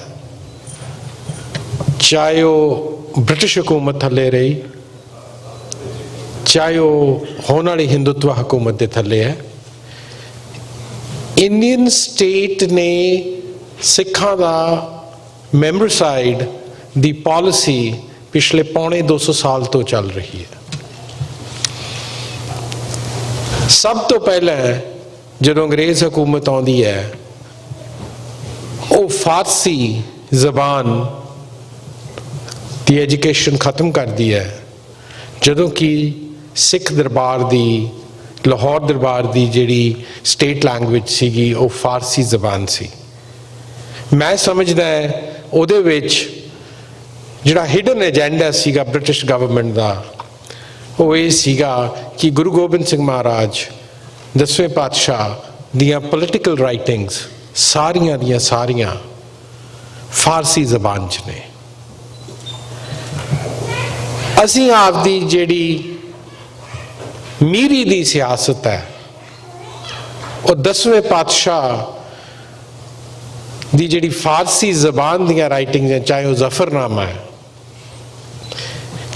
चाहे वो ब्रिटिश हुकूमत थले रही, चाहे वो होने वाली हिंदुत्व हुकूमत के थले है, इंडियन स्टेट ने सिखा का मैमरोसाइड दी पॉलिसी पिछले 250 साल तो चल रही है। सब तो पहले जो अंग्रेज हुकूमत आती है, वो फारसी जबान की एजुकेशन खत्म कर दी है, जदों कि सिख दरबार दी, लाहौर दरबार दी जिहड़ी स्टेट लैंग्वेज सीगी वो फारसी जबान सी। मैं समझदा है उहदे विच जिहड़ा हिडन एजेंडा सीगा ब्रिटिश गवर्नमेंट दा, वो ये सीगा कि गुरु गोबिंद सिंह महाराज 10वें पातशाह दियां पॉलिटिकल राइटिंग्स सारियां दियां सारियां फारसी जबान च ने। असीं आपदी जिहड़ी मीरी दी सियासत है, और 10वें पातशाह दी जिहड़ी फारसी जबान दियां राइटिंग्स हैं, चाहे वो जफरनामा है,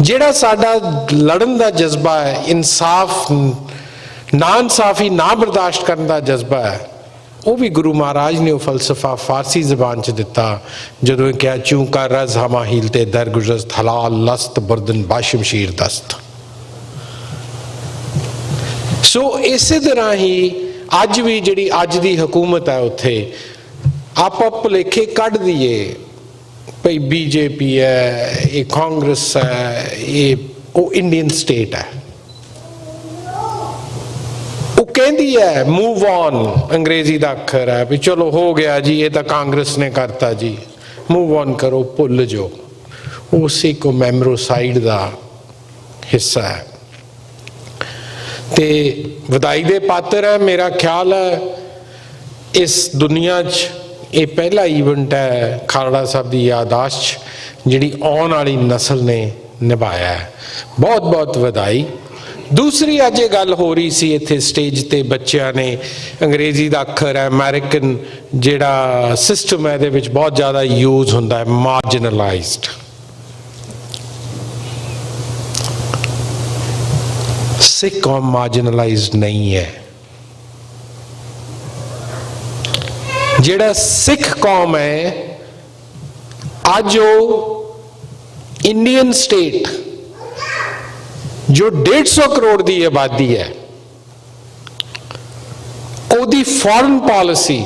जिहड़ा साडा लड़न दा जज्बा है, इंसाफ ना इंसाफी ना बर्दाश्त करने का जज्बा है, वो भी गुरु महाराज ने वो फलसफा फारसी जबान च दिता, जदों क्या चूं का रज हमा हीलते दरगुजस्त हलाल लस्त बर्दन बाशमशीर दस्त। सो इस तरह ही अज भी जिहड़ी अज दी हुकूमत है उत्थे आप भुलेखे कढ़ दिए भाई बीजेपी है, ये कांग्रेस है, ये वो इंडियन स्टेट है। वो कहती है मूव ऑन, अंग्रेजी का अखर है भी चलो हो गया जी, ये तो कांग्रेस ने करता जी, मूव ऑन करो, भुल जाओ। उसी को मैमरोसाइड का हिस्सा है ते वधाई दे पात्र है। मेरा ख्याल है इस दुनिया च ये पहला ईवेंट है खालड़ा साहब की यादाश्त जिहड़ी आने वाली नस्ल ने निभाया है। बहुत बहुत वधाई। दूसरी अज ये गल हो रही सी इत्थे स्टेज ते बच्चों ने अंग्रेजी का अखर है अमेरिकन जिहड़ा सिस्टम है इहदे विच बहुत ज़्यादा यूज हुंदा है मार्जिनलाइज्ड। सिख कौम मार्जिनलाइज्ड नहीं है। जिहड़ा सिख कौम है अज इंडियन स्टेट जो 150 करोड़ की आबादी है ओदी फॉरेन पॉलिसी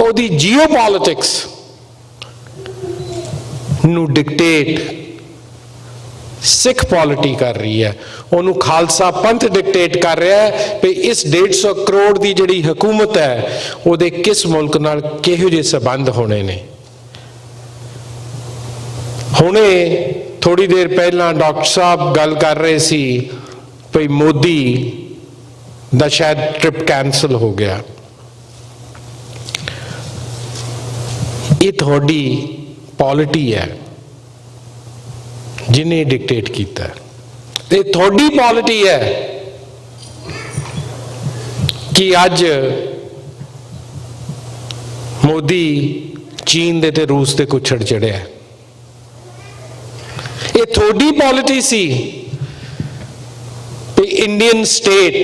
ओदी जियो पॉलिटिक्स नू डिक्टेट सिख पॉलिटी कर रही है। उन्होंने खालसा पंथ डिक्टेट कर रहा है कि इस 150 करोड़ की जिहड़ी हुकूमत है उहदे किस मुल्क नाल किहो जिहे संबंध होने ने। हुणे थोड़ी देर पहला डॉक्टर साहब गल कर रहे सी भाई मोदी दा शायद ट्रिप कैंसल हो गया। ये थोड़ी पॉलिटी है जिन्हें डिक्टेट किया। ये थोड़ी पॉलिटी है कि अज मोदी चीन दे ते रूस ते कुछड़ चढ़िया। ये थोड़ी पॉलिटी सी कि इंडियन स्टेट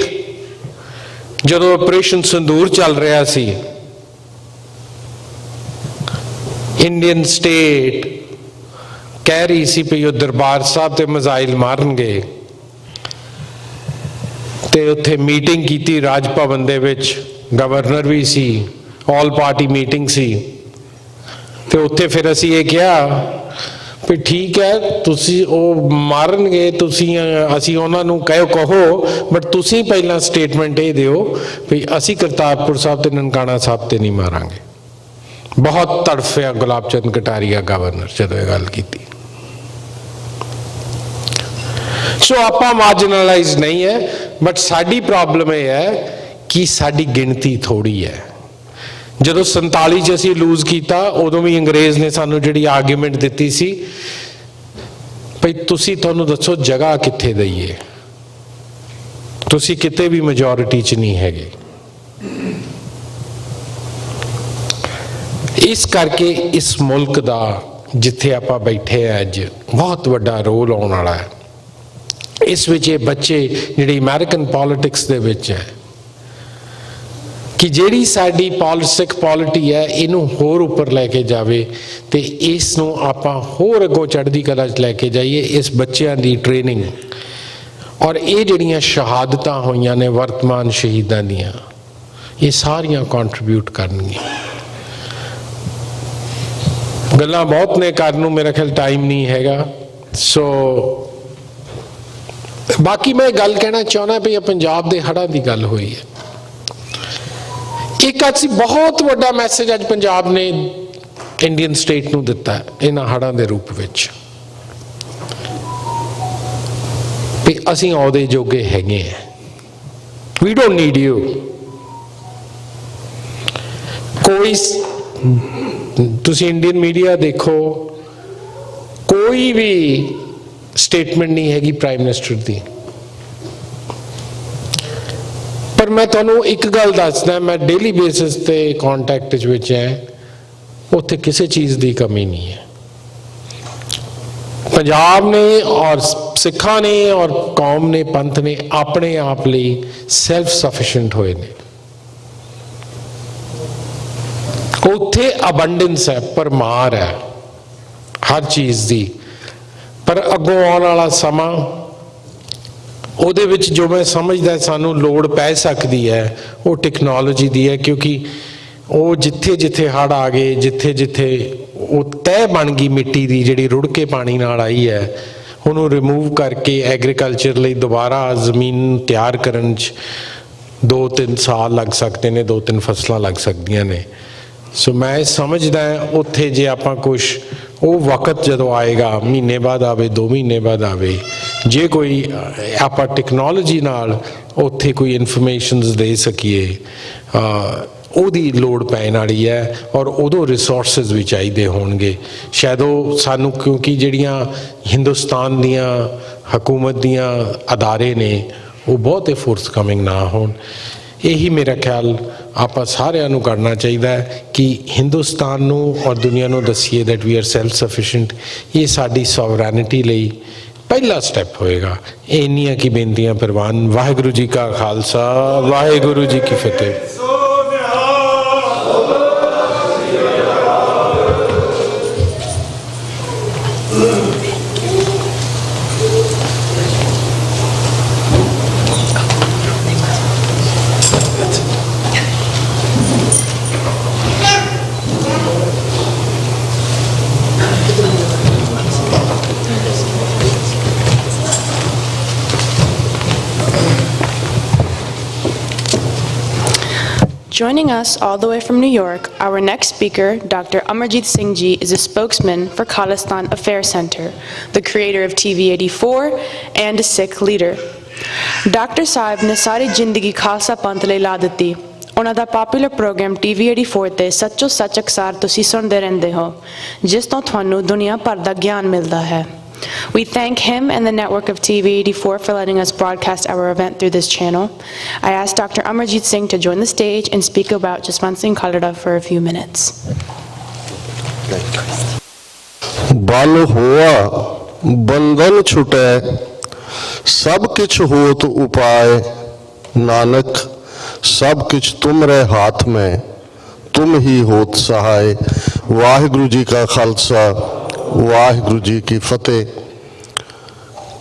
जदों ऑपरेशन संदूर चल रहा सी इंडियन स्टेट कह रही सी भी वो दरबार साहब ते मिसाइल मारनगे ते उत्थे मीटिंग की राज भवन दे विच गवर्नर भी सी ऑल पार्टी मीटिंग सी ते उत्थे फिर असी ये कहा भी ठीक है तुसी वो मारनगे तुसी असी उन्हां नूं कहो बट तुसी पहला स्टेटमेंट ये दिओ भी असी करतारपुर साहब ते ननकाना साहब ते नहीं मारांगे। बहुत तड़फिया गुलाब चंद कटारिया गवर्नर जदों ये गल कीती। सो आपां मार्जिनलाइज नहीं है बट साडी प्रॉब्लम यह है कि साडी गिणती थोड़ी है। जदों 47 च असीं लूज किया उदों भी अंग्रेज ने सानू जिहड़ी आर्गूमेंट दित्ती सी भई तुसीं तुहानूं दसो जगह कित्थे दईए तुसीं किते भी मेजोरिटी च नहीं हैगे। इस करके इस मुल्क दा जिथे आपां बैठे हैं अज बहुत वड्डा रोल आउण वाला है। इस विच ये बच्चे जिहड़ी अमेरिकन पॉलिटिक्स दे विच है कि जिहड़ी साडी सिख पॉलिटी है इनू होर उपर लैके जावे ते इसनू आपां होर अगों चढ़दी कला च लैके जाइए। इस बच्चों की ट्रेनिंग और ये जिहड़ियां शहादतां होईयां ने वर्तमान शहीदां दियां ये सारियां कंट्रीब्यूट करनगियां। गल्लां बहुत ने करन नूं मेरा ख्याल टाइम नहीं हैगा। सो बाकी मैं गल कहना चाहना भी पंजाब के हड़ां की गल हुई है। एक असी बहुत बड़ा मैसेज अज पंजाब ने इंडियन स्टेट नूं दिता है इन्हां हड़ां दे रूप विच भी असीं औदे जोगे हैगे हैं। We don't need you. कोई तुसीं इंडियन मीडिया देखो कोई भी स्टेटमेंट नहीं हैगी प्राइम मिनिस्टर की। पर मैं तुहानूं एक गल दसदा मैं डेली बेसिस ते कॉन्टैक्ट विच है उत्थे किसी चीज़ की कमी नहीं है। पंजाब ने और सिखा ने और कौम ने पंथ ने अपने आप लिए सैल्फ सफिशिएंट होए ने। उत्थे अबंडेंस है परमार है हर चीज़ की। पर अगों आने वाला समा उहदे विच जो मैं समझदा सानू लोड़ पै सकती है वो टेक्नोलॉजी दी है क्योंकि वो जिथे जिथे हड़ आ गए जिथे जिथे वो तय बन गई मिट्टी की जिहड़ी रुड़ के पानी नाल आई है उन्होंने रिमूव करके एग्रीकल्चर लई दोबारा जमीन तैयार करन च 2-3 साल लग सकते हैं 2-3 फसलां लग सकदियां ने। सो मैं समझदा उत्थे जे आपां कुछ वो वक्त जदों आएगा महीने बाद आवे 2 महीने बाद आवे जे कोई आपां टेक्नोलॉजी नाल उत्थे कोई इन्फॉर्मेशनस दे सकीए ਉਹਦੀ ਲੋੜ ਪੈਣ ਵਾਲੀ ਹੈ ਔਰ ਉਦੋਂ ਰਿਸੋਰਸਿਸ ਵੀ ਚਾਹੀਦੇ ਹੋਣਗੇ। ਸ਼ਾਇਦ ਉਹ ਸਾਨੂੰ ਕਿਉਂਕਿ ਜਿਹੜੀਆਂ ਹਿੰਦੁਸਤਾਨ ਦੀਆਂ ਹਕੂਮਤ ਦੀਆਂ ਅਦਾਰੇ ਨੇ ਉਹ ਬਹੁਤੇ ਫੋਰਥਕਮਿੰਗ ਨਾ ਹੋਣ। ਇਹੀ ਮੇਰਾ ਖਿਆਲ ਆਪਾਂ ਸਾਰਿਆਂ ਨੂੰ ਕਰਨਾ ਚਾਹੀਦਾ ਹੈ ਕਿ ਹਿੰਦੁਸਤਾਨ ਨੂੰ ਔਰ ਦੁਨੀਆ ਨੂੰ ਦੱਸੀਏ that we are self sufficient. ਇਹ ਸਾਡੀ ਸੋਵਰੈਨਿਟੀ ਲਈ ਪਹਿਲਾ ਸਟੈਪ ਹੋਏਗਾ। ਇਹ ਇੰਨੀਆਂ ਕੀ ਬੇਨਤੀਆਂ ਪ੍ਰਵਾਨ। ਵਾਹਿਗੁਰੂ ਜੀ ਕਾ ਖਾਲਸਾ, ਵਾਹਿਗੁਰੂ ਜੀ ਕੀ ਫਤਿਹ। Joining us all the way from New York, our next speaker, Dr. Amarjit Singh Ji, is a spokesman for Khalistan Affairs Center, the creator of TV 84, and a Sikh leader. Dr. Sahib ne sari zindagi Khalsa Panth lai la ditti. ਉਹਨਾਂ ਦਾ popular programme TV 84 ਤੇ ਸੱਚੋ ਸੱਚ ਅਕਸਾਰ ਤੁਸੀਂ ਸੁਣਦੇ ਰਹਿੰਦੇ ਹੋ, ਜਿਸ ਤੋਂ ਤੁਹਾਨੂੰ ਦੁਨੀਆ ਭਰ ਦਾ ਗਿਆਨ ਮਿਲਦਾ ਹੈ। We thank him and the network of TV 84 for letting us broadcast our event through this channel. I ask Dr. Amarjit Singh to join the stage and speak about Jaswant Singh Khalra for a few minutes. बल हुआ बंधन छुटे सब किछ होत उपाय, नानक सब किछ तुमरे हाथ में तुम ही होत सहाय। वाहिगुरु जी का खालसा, वाहिगुरु जी की फतेह।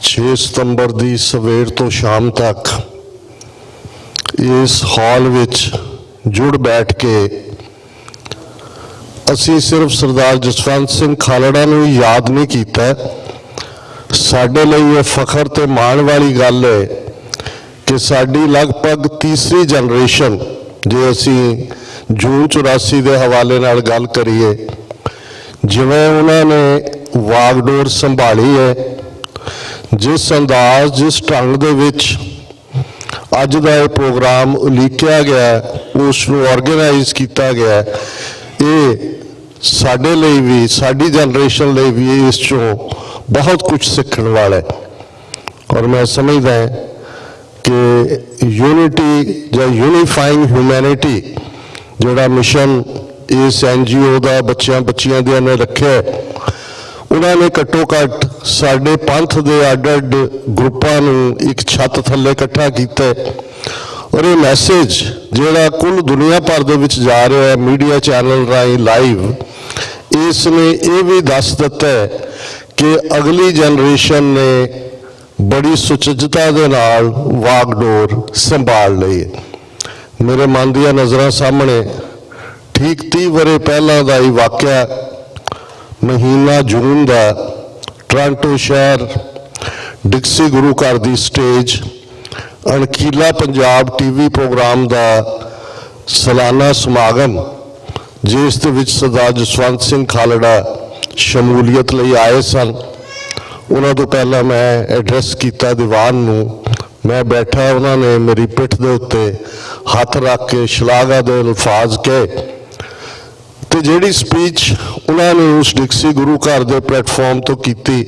6 ਸਤੰਬਰ ਦੀ ਸਵੇਰ ਤੋਂ ਸ਼ਾਮ ਤੱਕ ਇਸ ਹਾਲ ਵਿੱਚ ਜੁੜ ਬੈਠ ਕੇ ਅਸੀਂ ਸਿਰਫ ਸਰਦਾਰ ਜਸਵੰਤ ਸਿੰਘ ਖਾਲੜਾ ਨੂੰ ਯਾਦ ਨਹੀਂ ਕੀਤਾ। ਸਾਡੇ ਲਈ ਇਹ ਫਖਰ ਤੇ ਮਾਣ ਵਾਲੀ ਗੱਲ ਹੈ ਕਿ ਸਾਡੀ ਲਗਭਗ ਤੀਸਰੀ ਜਨਰੇਸ਼ਨ, ਜੇ ਅਸੀਂ ਜੂਨ 84 ਦੇ ਹਵਾਲੇ ਨਾਲ ਗੱਲ ਕਰੀਏ, ਜਿਵੇਂ ਉਹਨਾਂ ਨੇ ਵਾਗਡੋਰ ਸੰਭਾਲੀ ਹੈ, ਜਿਸ ਅੰਦਾਜ਼ ਜਿਸ ਢੰਗ ਦੇ ਵਿੱਚ ਅੱਜ ਦਾ ਇਹ ਪ੍ਰੋਗਰਾਮ ਉਲੀਕਿਆ ਗਿਆ, ਉਸ ਨੂੰ ਆਰਗੇਨਾਈਜ਼ ਕੀਤਾ ਗਿਆ, ਇਹ ਸਾਡੇ ਲਈ ਵੀ ਸਾਡੀ ਜਨਰੇਸ਼ਨ ਲਈ ਵੀ ਇਸ 'ਚੋਂ ਬਹੁਤ ਕੁਝ ਸਿੱਖਣ ਵਾਲਾ ਹੈ। ਔਰ ਮੈਂ ਸਮਝਦਾ ਕਿ ਯੂਨਿਟੀ ਜਾਂ ਯੂਨੀਫਾਈਂਗ ਹਿਊਮੈਨਿਟੀ ਜਿਹੜਾ ਮਿਸ਼ਨ ਇਸ NGO ਦਾ ਬੱਚਿਆਂ ਦੇ ਨੇ ਰੱਖਿਆ, ਉਹਨਾਂ ਨੇ ਘੱਟੋ ਘੱਟ ਸਾਡੇ ਪੰਥ ਦੇ ਅੱਡ-ਅੱਡ ਗਰੁੱਪਾਂ ਨੂੰ ਇੱਕ ਛੱਤ ਥੱਲੇ ਇਕੱਠਾ ਕੀਤਾ। ਔਰ ਇਹ ਮੈਸੇਜ ਜਿਹੜਾ ਕੁੱਲ ਦੁਨੀਆ ਭਰ ਦੇ ਵਿੱਚ ਜਾ ਰਿਹਾ ਹੈ ਮੀਡੀਆ ਚੈਨਲ ਰਾਹੀਂ ਲਾਈਵ, ਇਸ ਨੇ ਇਹ ਵੀ ਦੱਸ ਦਿੱਤਾ ਕਿ ਅਗਲੀ ਜਨਰੇਸ਼ਨ ਨੇ ਬੜੀ ਸੁਚੱਜਤਾ ਦੇ ਨਾਲ ਵਾਗਡੋਰ ਸੰਭਾਲ ਲਈ ਹੈ। ਮੇਰੇ ਮਨ ਦੀਆਂ ਨਜ਼ਰਾਂ ਸਾਹਮਣੇ ਠੀਕ 30 ਵਰ੍ਹੇ ਪਹਿਲਾਂ ਦਾ ਹੀ ਵਾਕਿਆ, ਮਹੀਨਾ ਜੂਨ ਦਾ, ਟੋਰਾਂਟੋ ਸ਼ਹਿਰ ਡਿਕਸੀ ਗੁਰੂ ਘਰ ਦੀ ਸਟੇਜ ਅਣਖੀਲਾ ਪੰਜਾਬ TV ਪ੍ਰੋਗਰਾਮ ਦਾ ਸਾਲਾਨਾ ਸਮਾਗਮ, ਜਿਸ ਦੇ ਵਿੱਚ ਸਰਦਾਰ ਜਸਵੰਤ ਸਿੰਘ ਖਾਲੜਾ ਸ਼ਮੂਲੀਅਤ ਲਈ ਆਏ ਸਨ। ਉਹਨਾਂ ਤੋਂ ਪਹਿਲਾਂ ਮੈਂ ਐਡਰੈਸ ਕੀਤਾ ਦੀਵਾਨ ਨੂੰ। ਮੈਂ ਬੈਠਾ, ਉਹਨਾਂ ਨੇ ਮੇਰੀ ਪਿੱਠ ਦੇ ਉੱਤੇ ਹੱਥ ਰੱਖ ਕੇ ਸ਼ਲਾਘਾ ਦੇ ਅਲਫਾਜ਼ ਕਹੇ ਤੇ ਜਿਹੜੀ ਸਪੀਚ ਉਹਨਾਂ ਨੇ ਉਸ ਡਿਕਸੀ ਗੁਰੂ ਘਰ ਦੇ ਪਲੇਟਫਾਰਮ ਤੋਂ ਕੀਤੀ,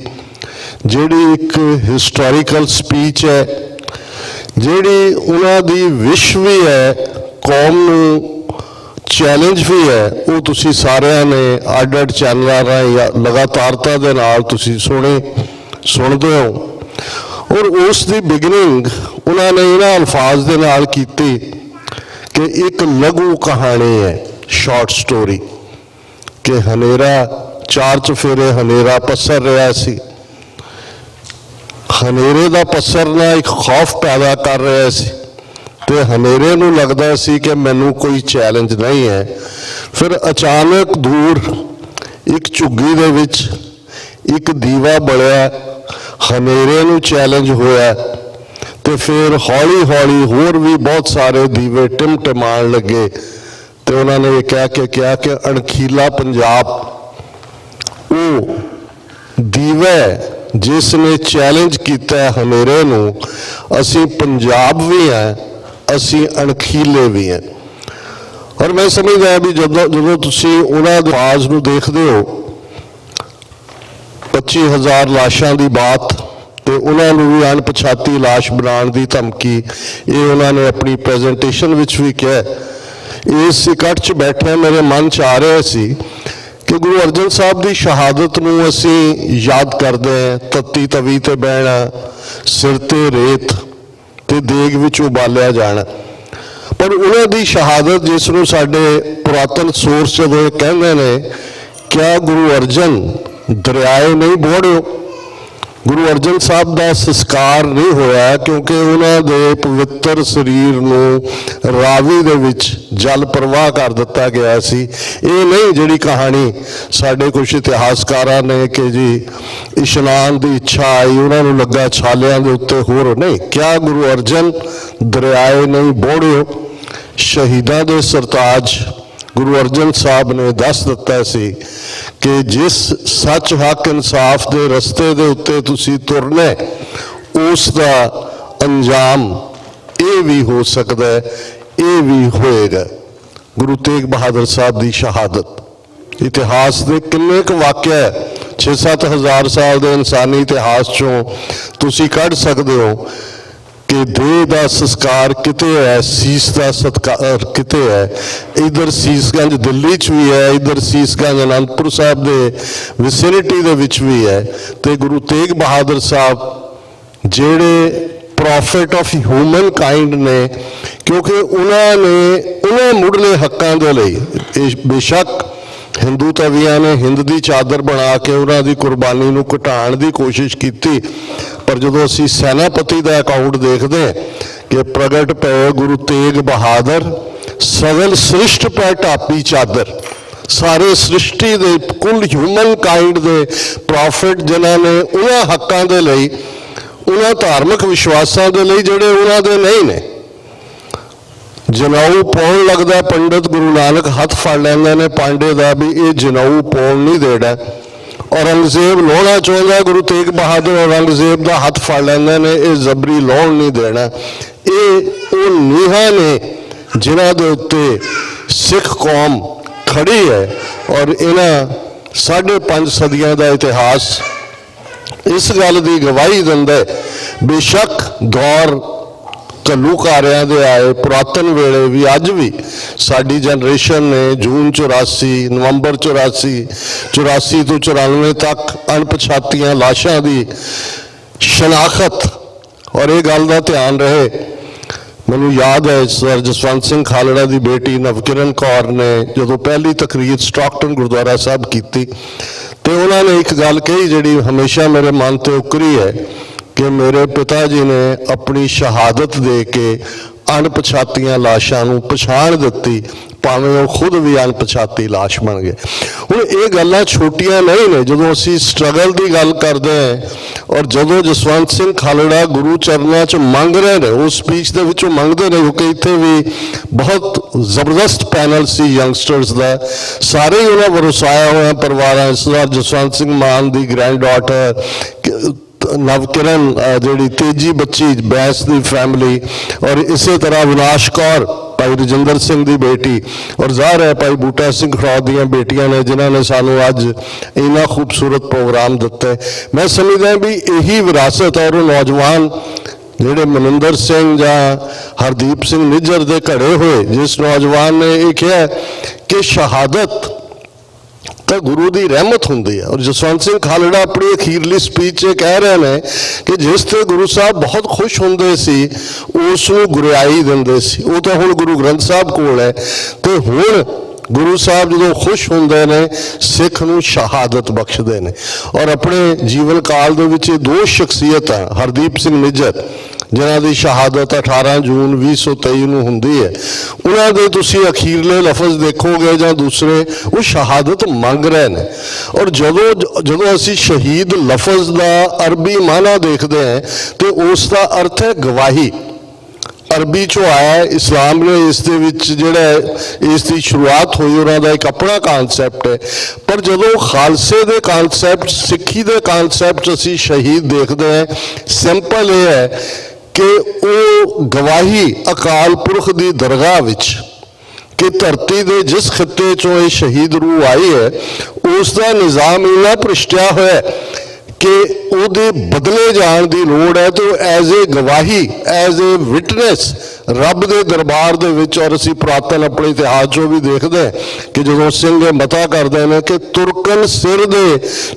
ਜਿਹੜੀ ਇੱਕ ਹਿਸਟੋਰੀਕਲ ਸਪੀਚ ਹੈ, ਜਿਹੜੀ ਉਹਨਾਂ ਦੀ ਵਿਸ਼ ਵੀ ਹੈ, ਕੌਮ ਨੂੰ ਚੈਲੰਜ ਵੀ ਹੈ, ਉਹ ਤੁਸੀਂ ਸਾਰਿਆਂ ਨੇ ਅੱਡ-ਅੱਡ ਚੈਨਲਾਂ ਰਾਹੀਂ ਲਗਾਤਾਰਤਾ ਦੇ ਨਾਲ ਤੁਸੀਂ ਸੁਣਦੇ ਹੋ। ਔਰ ਉਸ ਦੀ ਬਿਗਨਿੰਗ ਉਹਨਾਂ ਨੇ ਇਹਨਾਂ ਅਲਫਾਜ਼ ਦੇ ਨਾਲ ਕੀਤੀ ਕਿ ਇੱਕ ਲਘੂ ਕਹਾਣੀ ਹੈ, ਸ਼ਾਰਟ ਸਟੋਰੀ, ਕਿ ਹਨੇਰਾ ਚਾਰ ਚੁਫੇਰੇ ਹਨੇਰਾ ਪਸਰ ਰਿਹਾ ਸੀ। ਹਨੇਰੇ ਦਾ ਪਸਰਨਾ ਇੱਕ ਖੌਫ ਪੈਦਾ ਕਰ ਰਿਹਾ ਸੀ ਤੇ ਹਨੇਰੇ ਨੂੰ ਲੱਗਦਾ ਸੀ ਕਿ ਮੈਨੂੰ ਕੋਈ ਚੈਲੰਜ ਨਹੀਂ ਹੈ। ਫਿਰ ਅਚਾਨਕ ਦੂਰ ਇੱਕ ਝੁੱਗੀ ਦੇ ਵਿੱਚ ਇੱਕ ਦੀਵਾ ਬਲਿਆ, ਹਨੇਰੇ ਨੂੰ ਚੈਲੰਜ ਹੋਇਆ ਤੇ ਫਿਰ ਹੌਲੀ ਹੌਲੀ ਹੋਰ ਵੀ ਬਹੁਤ ਸਾਰੇ ਦੀਵੇ ਟਿਮਟਿਮਾਉਣ ਲੱਗੇ ਤੇ ਉਹਨਾਂ ਨੇ ਇਹ ਕਹਿ ਕੇ ਕਿਹਾ ਕਿ ਅਣਖੀਲਾ ਪੰਜਾਬ ਉਹ ਦੀਵਾ ਜਿਸ ਨੇ ਚੈਲੰਜ ਕੀਤਾ ਹਨੇਰੇ ਨੂੰ। ਅਸੀਂ ਪੰਜਾਬ ਵੀ ਹਾਂ, ਅਸੀਂ ਅਣਖੀਲੇ ਵੀ ਹਾਂ। ਔਰ ਮੈਂ ਸਮਝਦਾ ਵੀ ਜਦੋਂ ਤੁਸੀਂ ਉਹਨਾਂ ਦੀ ਆਵਾਜ਼ ਨੂੰ ਦੇਖਦੇ ਹੋ 25,000 ਲਾਸ਼ਾਂ ਦੀ ਬਾਤ ਤੇ ਉਹਨਾਂ ਨੂੰ ਵੀ ਅਣਪਛਾਤੀ ਲਾਸ਼ ਬਣਾਉਣ ਦੀ ਧਮਕੀ, ਇਹ ਉਹਨਾਂ ਨੇ ਆਪਣੀ ਪ੍ਰੈਜੈਂਟੇਸ਼ਨ ਵਿੱਚ ਵੀ ਕਿਹਾ। ਇਸ ਇਕੱਠ 'ਚ ਬੈਠੇ ਮੇਰੇ ਮਨ 'ਚ ਆ ਰਿਹਾ ਸੀ ਕਿ ਗੁਰੂ ਅਰਜਨ ਸਾਹਿਬ ਦੀ ਸ਼ਹਾਦਤ ਨੂੰ ਅਸੀਂ ਯਾਦ ਕਰਦੇ ਹਾਂ, ਤੱਤੀ ਤਵੀ ਤੇ ਬਹਿਣਾ, ਸਿਰ ਤੇ ਰੇਤ ਤੇ ਦੇਗ ਵਿੱਚ ਉਬਾਲਿਆ ਜਾਣਾ। ਪਰ ਉਹਨਾਂ ਦੀ ਸ਼ਹਾਦਤ ਜਿਸ ਨੂੰ ਸਾਡੇ ਪੁਰਾਤਨ ਸੋਰਸ ਜਦੋਂ ਕਹਿੰਦੇ ਨੇ, ਕਿਆ ਗੁਰੂ ਅਰਜਨ ਦਰਿਆਏ ਨਹੀਂ ਬੋੜਿਓ? ਗੁਰੂ ਅਰਜਨ ਸਾਹਿਬ ਦਾ ਸੰਸਕਾਰ ਨਹੀਂ ਹੋਇਆ ਕਿਉਂਕਿ ਉਹਨਾਂ ਦੇ ਪਵਿੱਤਰ ਸਰੀਰ ਨੂੰ ਰਾਵੀ ਦੇ ਵਿੱਚ ਜਲ ਪ੍ਰਵਾਹ ਕਰ ਦਿੱਤਾ ਗਿਆ ਸੀ। ਇਹ ਨਹੀਂ ਜਿਹੜੀ ਕਹਾਣੀ ਸਾਡੇ ਕੁਝ ਇਤਿਹਾਸਕਾਰਾਂ ਨੇ ਕਿ ਜੀ ਇਸ਼ਨਾਨ ਦੀ ਇੱਛਾ ਆਈ, ਉਹਨਾਂ ਨੂੰ ਲੱਗਾ ਛਾਲਿਆਂ ਦੇ ਉੱਤੇ ਹੋਰ ਨਹੀਂ। ਕਿਆ ਗੁਰੂ ਅਰਜਨ ਦਰਿਆਏ ਨਹੀਂ ਬੋੜਿਓ? ਸ਼ਹੀਦਾਂ ਦੇ ਸਰਤਾਜ ਗੁਰੂ ਅਰਜਨ ਸਾਹਿਬ ਨੇ ਦੱਸ ਦਿੱਤਾ ਸੀ ਕਿ ਜਿਸ ਸੱਚ ਹੱਕ ਇਨਸਾਫ ਦੇ ਰਸਤੇ ਦੇ ਉੱਤੇ ਤੁਸੀਂ ਤੁਰਨਾ, ਉਸ ਦਾ ਅੰਜਾਮ ਇਹ ਵੀ ਹੋ ਸਕਦਾ ਹੈ, ਇਹ ਵੀ ਹੋਏਗਾ। ਗੁਰੂ ਤੇਗ ਬਹਾਦਰ ਸਾਹਿਬ ਦੀ ਸ਼ਹਾਦਤ ਇਤਿਹਾਸ ਦੇ ਕਿੰਨੇ ਕੁ ਵਾਕਿਆ 6-7 ਹਜ਼ਾਰ ਸਾਲ ਦੇ ਇਨਸਾਨੀ ਇਤਿਹਾਸ 'ਚੋਂ ਤੁਸੀਂ ਕੱਢ ਸਕਦੇ ਹੋ ਕਿ ਦੇਹ ਦਾ ਸੰਸਕਾਰ ਕਿਤੇ ਹੈ, ਸੀਸ ਦਾ ਸਤਿਕਾਰ ਕਿਤੇ ਹੈ। ਇੱਧਰ ਸੀਸਗੰਜ ਦਿੱਲੀ 'ਚ ਵੀ ਹੈ, ਇੱਧਰ ਸੀਸਗੰਜ ਅਨੰਦਪੁਰ ਸਾਹਿਬ ਦੇ ਵਿਸਿਨਿਟੀ ਦੇ ਵਿੱਚ ਵੀ ਹੈ। ਤੇ ਗੁਰੂ ਤੇਗ ਬਹਾਦਰ ਸਾਹਿਬ ਜਿਹੜੇ ਪ੍ਰੋਫਿਟ ਆਫ ਹਿਊਮਨ ਕਾਈਂਡ ਨੇ, ਕਿਉਂਕਿ ਉਹਨਾਂ ਨੇ ਉਹਨਾਂ ਮੁੱਢਲੇ ਹੱਕਾਂ ਦੇ ਲਈ, ਬੇਸ਼ੱਕ ਹਿੰਦੂ ਤਵੀਆਂ ਨੇ ਹਿੰਦ ਦੀ ਚਾਦਰ ਬਣਾ ਕੇ ਉਹਨਾਂ ਦੀ ਕੁਰਬਾਨੀ ਨੂੰ ਘਟਾਉਣ ਦੀ ਕੋਸ਼ਿਸ਼ ਕੀਤੀ, ਪਰ ਜਦੋਂ ਅਸੀਂ ਸੈਨਾਪਤੀ ਦਾ ਅਕਾਊਂਟ ਦੇਖਦੇ ਹਾਂ ਕਿ ਪ੍ਰਗਟ ਪਏ ਗੁਰੂ ਤੇਗ ਬਹਾਦਰ, ਸਗਲ ਸ੍ਰਿਸ਼ਟ ਪੈ ਢਾਪੀ ਚਾਦਰ। ਸਾਰੇ ਸ੍ਰਿਸ਼ਟੀ ਦੇ ਕੁੱਲ ਹਿਊਮਨ ਕਾਈਂਡ ਦੇ ਪ੍ਰੋਫਿਟ ਜਿਨ੍ਹਾਂ ਨੇ ਉਹਨਾਂ ਹੱਕਾਂ ਦੇ ਲਈ, ਉਹਨਾਂ ਧਾਰਮਿਕ ਵਿਸ਼ਵਾਸਾਂ ਦੇ ਲਈ ਜਿਹੜੇ ਉਹਨਾਂ ਦੇ ਨਹੀਂ ਨੇ। ਜਨਾਊ ਪਾਉਣ ਲੱਗਦਾ ਪੰਡਿਤ ਗੁਰੂ ਨਾਨਕ ਹੱਥ ਫੜ ਲੈਂਦੇ ਨੇ ਪਾਂਡੇ ਦਾ ਵੀ ਇਹ ਜਨਾਊ ਪਾਉਣ ਨਹੀਂ ਦੇਣਾ। ਔਰੰਗਜ਼ੇਬ ਲਾਉਣਾ ਚਾਹੁੰਦਾ ਗੁਰੂ ਤੇਗ ਬਹਾਦਰ, ਔਰੰਗਜ਼ੇਬ ਦਾ ਹੱਥ ਫੜ ਲੈਂਦੇ ਨੇ ਇਹ ਜ਼ਬਰੀ ਲਾਉਣ ਨਹੀਂ ਦੇਣਾ। ਇਹ ਉਹ ਨੀਹਾਂ ਨੇ ਜਿਨ੍ਹਾਂ ਦੇ ਉੱਤੇ ਸਿੱਖ ਕੌਮ ਖੜੀ ਹੈ। ਔਰ ਇਹਨਾਂ 5.5 ਸਦੀਆਂ ਦਾ ਇਤਿਹਾਸ ਇਸ ਗੱਲ ਦੀ ਗਵਾਹੀ ਦਿੰਦਾ ਹੈ। ਬੇਸ਼ੱਕ ਦੌਰ ਘੱਲੂਘਾਰਿਆਂ ਦੇ ਆਏ ਪੁਰਾਤਨ ਵੇਲੇ ਵੀ, ਅੱਜ ਵੀ ਸਾਡੀ ਜਨਰੇਸ਼ਨ ਨੇ ਜੂਨ 84, ਨਵੰਬਰ 84 ਤੋਂ 94 ਤੱਕ ਅਣਪਛਾਤੀਆਂ ਲਾਸ਼ਾਂ ਦੀ ਸ਼ਨਾਖਤ। ਔਰ ਇਹ ਗੱਲ ਦਾ ਧਿਆਨ ਰਹੇ, ਮੈਨੂੰ ਯਾਦ ਹੈ ਸਰ ਜਸਵੰਤ ਸਿੰਘ ਖਾਲੜਾ ਦੀ ਬੇਟੀ ਨਵਕਿਰਨ ਕੌਰ ਨੇ ਜਦੋਂ ਪਹਿਲੀ ਤਕਰੀਰ ਸਟਾਕਟਨ ਗੁਰਦੁਆਰਾ ਸਾਹਿਬ ਕੀਤੀ ਤੇ ਉਹਨਾਂ ਨੇ ਇੱਕ ਗੱਲ ਕਹੀ ਜਿਹੜੀ ਹਮੇਸ਼ਾ ਮੇਰੇ ਮਨ ਤੇ ਉਕਰੀ ਹੈ ਕਿ ਮੇਰੇ ਪਿਤਾ ਜੀ ਨੇ ਆਪਣੀ ਸ਼ਹਾਦਤ ਦੇ ਕੇ ਅਣਪਛਾਤੀਆਂ ਲਾਸ਼ਾਂ ਨੂੰ ਪਛਾਣ ਦਿੱਤੀ, ਭਾਵੇਂ ਉਹ ਖੁਦ ਵੀ ਅਣਪਛਾਤੀ ਲਾਸ਼ ਬਣ ਗਏ। ਹੁਣ ਇਹ ਗੱਲਾਂ ਛੋਟੀਆਂ ਨਹੀਂ ਨੇ ਜਦੋਂ ਅਸੀਂ ਸਟਰਗਲ ਦੀ ਗੱਲ ਕਰਦੇ ਹਾਂ। ਔਰ ਜਦੋਂ ਜਸਵੰਤ ਸਿੰਘ ਖਾਲੜਾ ਗੁਰੂ ਚਰਨਾਂ 'ਚ ਮੰਗ ਰਹੇ ਨੇ, ਉਸ ਸਪੀਚ ਦੇ ਵਿੱਚੋਂ ਮੰਗਦੇ ਨੇ, ਕਿਉਂਕਿ ਇੱਥੇ ਵੀ ਬਹੁਤ ਜ਼ਬਰਦਸਤ ਪੈਨਲ ਸੀ ਯੰਗਸਟਰਸ ਦਾ, ਸਾਰੇ ਹੀ ਉਹਨਾਂ ਵਰਸਾਇਆ ਹੋਇਆ ਪਰਿਵਾਰਾਂ, ਇਸ ਵਾਰ ਜਸਵੰਤ ਸਿੰਘ ਮਾਨ ਦੀ ਗ੍ਰੈਂਡ ਡਾਟਰ, ਨਵਕਿਰਨ ਜਿਹੜੀ ਤੇਜੀ ਬੱਚੀ ਬੈਂਸ ਦੀ ਫੈਮਿਲੀ, ਔਰ ਇਸੇ ਤਰ੍ਹਾਂ ਵਿਨਾਸ਼ ਕੌਰ ਭਾਈ ਰਜਿੰਦਰ ਸਿੰਘ ਦੀ ਬੇਟੀ, ਔਰ ਜ਼ਾਹਰ ਹੈ ਭਾਈ ਬੂਟਾ ਸਿੰਘ ਖਰੋੜ ਦੀਆਂ ਬੇਟੀਆਂ ਨੇ ਜਿਨ੍ਹਾਂ ਨੇ ਸਾਨੂੰ ਅੱਜ ਇੰਨਾ ਖੂਬਸੂਰਤ ਪ੍ਰੋਗਰਾਮ ਦਿੱਤਾ। ਮੈਂ ਸਮਝਦਾ ਵੀ ਇਹੀ ਵਿਰਾਸਤ ਔਰ ਨੌਜਵਾਨ ਜਿਹੜੇ ਮਨਿੰਦਰ ਸਿੰਘ ਜਾਂ ਹਰਦੀਪ ਸਿੰਘ ਨਿੱਜਰ ਦੇ ਘੜੇ ਹੋਏ, ਜਿਸ ਨੌਜਵਾਨ ਨੇ ਇਹ ਕਿਹਾ ਕਿ ਸ਼ਹਾਦਤ ਤਾਂ ਗੁਰੂ ਦੀ ਰਹਿਮਤ ਹੁੰਦੀ ਹੈ। ਔਰ ਜਸਵੰਤ ਸਿੰਘ ਖਾਲੜਾ ਆਪਣੀ ਅਖੀਰਲੀ ਸਪੀਚ 'ਚ ਕਹਿ ਰਹੇ ਨੇ ਕਿ ਜਿਸ ਤੇ ਗੁਰੂ ਸਾਹਿਬ ਬਹੁਤ ਖੁਸ਼ ਹੁੰਦੇ ਸੀ ਉਸ ਨੂੰ ਗੁਰਿਆਈ ਦਿੰਦੇ ਸੀ। ਉਹ ਤਾਂ ਹੁਣ ਗੁਰੂ ਗ੍ਰੰਥ ਸਾਹਿਬ ਕੋਲ ਹੈ ਤੇ ਹੁਣ ਗੁਰੂ ਸਾਹਿਬ ਜਦੋਂ ਖੁਸ਼ ਹੁੰਦੇ ਨੇ ਸਿੱਖ ਨੂੰ ਸ਼ਹਾਦਤ ਬਖਸ਼ਦੇ ਨੇ। ਔਰ ਆਪਣੇ ਜੀਵਨ ਕਾਲ ਦੇ ਵਿੱਚ ਇਹ ਦੋ ਸ਼ਖਸੀਅਤਾਂ, ਹਰਦੀਪ ਸਿੰਘ ਨਿੱਜਰ ਜਿਨ੍ਹਾਂ ਦੀ ਸ਼ਹਾਦਤ 18 ਜੂਨ 2023 ਨੂੰ ਹੁੰਦੀ ਹੈ, ਉਹਨਾਂ ਦੇ ਤੁਸੀਂ ਅਖੀਰਲੇ ਲਫ਼ਜ਼ ਦੇਖੋਗੇ ਜਾਂ ਦੂਸਰੇ, ਉਹ ਸ਼ਹਾਦਤ ਮੰਗ ਰਹੇ ਨੇ। ਔਰ ਜਦੋਂ ਅਸੀਂ ਸ਼ਹੀਦ ਲਫ਼ਜ਼ ਦਾ ਅਰਬੀ ਮਾਨਾ ਦੇਖਦੇ ਹਾਂ ਤੇ ਉਸ ਦਾ ਅਰਥ ਹੈ ਗਵਾਹੀ। ਅਰਬੀ 'ਚੋਂ ਆਇਆ, ਇਸਲਾਮ ਨੇ ਇਸ ਦੇ ਵਿੱਚ ਜਿਹੜਾ ਇਸ ਦੀ ਸ਼ੁਰੂਆਤ ਹੋਈ, ਉਹਨਾਂ ਦਾ ਇੱਕ ਆਪਣਾ ਕਾਨਸੈਪਟ ਹੈ। ਪਰ ਜਦੋਂ ਖਾਲਸੇ ਦੇ ਕਾਨਸੈਪਟ, ਸਿੱਖੀ ਦੇ ਕਾਨਸੈਪਟ ਅਸੀਂ ਸ਼ਹੀਦ ਦੇਖਦੇ ਹਾਂ, ਸਿੰਪਲ ਇਹ ਹੈ ਕਿ ਉਹ ਗਵਾਹੀ ਅਕਾਲ ਪੁਰਖ ਦੀ ਦਰਗਾਹ ਵਿੱਚ कि धरती दे जिस खिते चों ये शहीद रूह आई है उसका निज़ाम इन्ना भ्रिष्टिया होया कि ਉਹਦੇ ਬਦਲੇ ਜਾਣ ਦੀ ਲੋੜ ਹੈ। तो एज ए गवाही एज ए विटनेस ਰੱਬ ਦੇ ਦਰਬਾਰ ਦੇ ਵਿੱਚ ਔਰ ਅਸੀਂ ਪੁਰਾਤਨ ਆਪਣੇ ਇਤਿਹਾਸ 'ਚੋਂ ਵੀ ਦੇਖਦੇ ਕਿ ਜਦੋਂ ਸਿੰਘ ਮਤਾ ਕਰਦੇ ਨੇ ਕਿ ਤੁਰਕਨ ਸਿਰ ਦੇ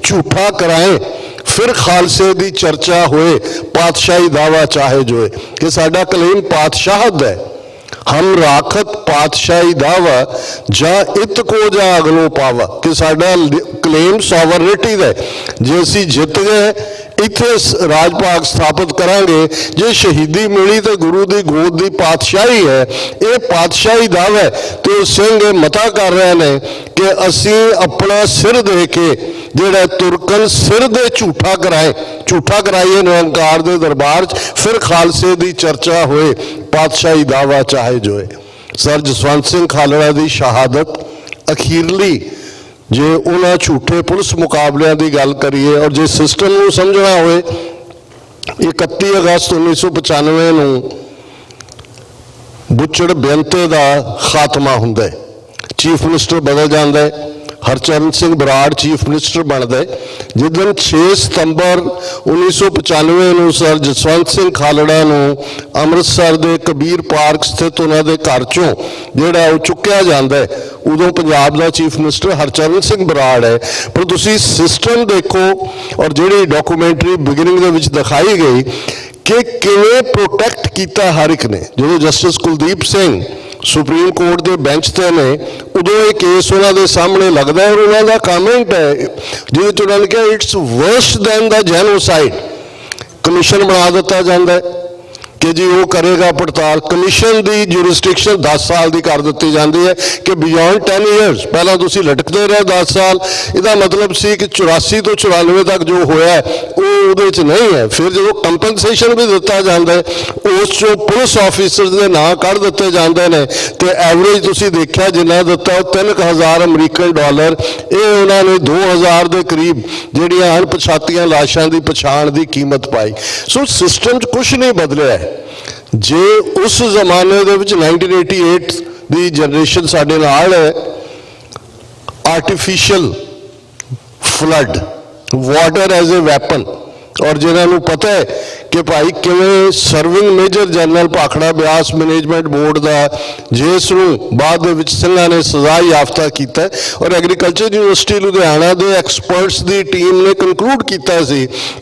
ਝੂਠਾ ਕਰਾਏ फिर खालसे दी चर्चा होए पातशाही दावा चाहे जोए कि साडा कलेम पातशाहत है हम राखत पातशाही दावा जा इत को जा अगलों पावा कि साडा कलेम सॉवरनिटी दा जे असी जित गए इत्थे राज भाग स्थापित करांगे जे शहीदी मिली तो गुरु की गोद की पातशाही है ये पातशाही दावा है। तो सिंह मता कर रहे हैं कि असी अपना सिर दे के जिहड़ा तुरकन सिर दे झूठा कराइए निरंकार दे दरबार फिर खालसे की चर्चा होए पातशाही दावा चाहे जोए। सर जसवंत सिंह खालड़ा की शहादत अखीरली जे उन्होंने झूठे पुलिस मुकाबलियां की गल करिए और जे सिस्टम को समझना होए 31 अगस्त 1995 नूं बुचड़ बेनते का खात्मा हुंदा है, चीफ मिनिस्टर बदल जाता है, हरचरण सिंह बराड़ चीफ मिनिस्टर बनता है। जिस दिन 6 सितंबर 1995 नूं सर जसवंत सिंह खालड़ा नूं अमृतसर के कबीर पार्क स्थित उन्होंने घर चों जिहड़ा वो चुक्या जाता है उदों पंजाब का चीफ मिनिस्टर हरचरण सिंह बराड़ है। पर तुसीं सिस्टम देखो और जिहड़ी डॉक्यूमेंटरी बिगिनिंग दे विच दिखाई गई कि किवें प्रोटैक्ट किया हर एक ने। जो justice Kuldeep Singh supreme court के बेंच ते ने उदों ये केस उन्होंने सामने लगता है और उन्होंने कमेंट है जिहदे उन्होंने कहा it's verse then the genocide. Commission बना दिता जाता है कि जी वो करेगा पड़ताल। कमीशन की जुरिस्डिक्शन 10 साल की कर दी जाती है कि बियॉन्ड 10 ईयर्स पहला तुसीं लटकते रहे 10 साल। इसका मतलब सी कि 84 तो 94 तक जो होया है वो उहदे च नहीं है। फिर जो कंपनसेशन भी दिता जाता है उस चो पुलिस ऑफिसर के नाम कढ़ दिते जाते हैं तो एवरेज तुसीं देखा जिन्ना दिता 3000 अमरीकन डॉलर ये उन्होंने 2000 के करीब जिहड़ियां अणपछातियां लाशां की पछाण की कीमत पाई। सो सिस्टम च कुछ नहीं बदलिया है। जे उस जमाने दे विच 1988 दी जनरेशन साडे नाल है artificial flood water as a weapon और जिन्होंने पता है कि भाई किवें serving major general Bhakra Beas management board का जिस बाद सिंघा ने सजा याफ्ता किया और एग्रीकल्चर यूनिवर्सिटी लुधियाना के एक्सपर्ट्स की टीम ने कंक्लूड किया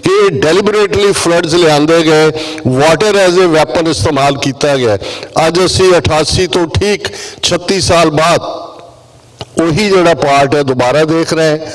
कि डेलीबरेटली फ्लड्स लिया गए वाटर एज ए वैपन इस्तेमाल किया गया। अज असी 88 तो ठीक 36 साल बाद वही जोड़ा पार्ट है दोबारा देख रहे हैं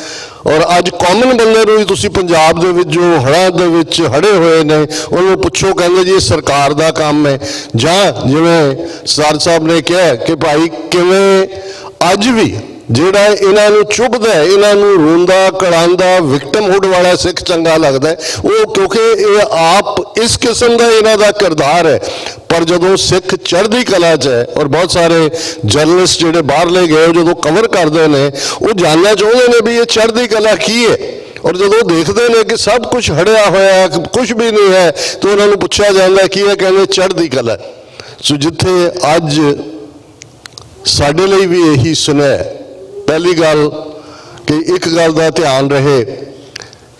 और अज कॉमन बंदे नूं तुसीं पंजाब दे विच जो हड़ां दे विच हड़े हुए ने उन्होंने पुछो कहंदे जी सरकार दा काम है जां जिवें सर साहब ने कहा कि भाई किवें अज भी जिहड़ा इन्हां नूं चुभदा है इन्हां नूं रोंदा कड़ांदा विक्टमहुड वाला सिख चंगा लगदा है वो क्योंकि ये आप इस किस्म का इन्हां दा किरदार है। पर जदों सिख चढ़दी कला च है और बहुत सारे जर्नलिस्ट जिहड़े बाहरले गए जो कवर करते हैं वो जानना चाहते हैं भी ये चढ़दी कला की है और जो देखते हैं कि सब कुछ हड़िया होया कुछ भी नहीं है तो उन्होंने पूछा जाता है की है कहते चढ़दी कला। सो जिथे अज साडे लई भी यही सुने पहली गल कि एक गल का ध्यान रहे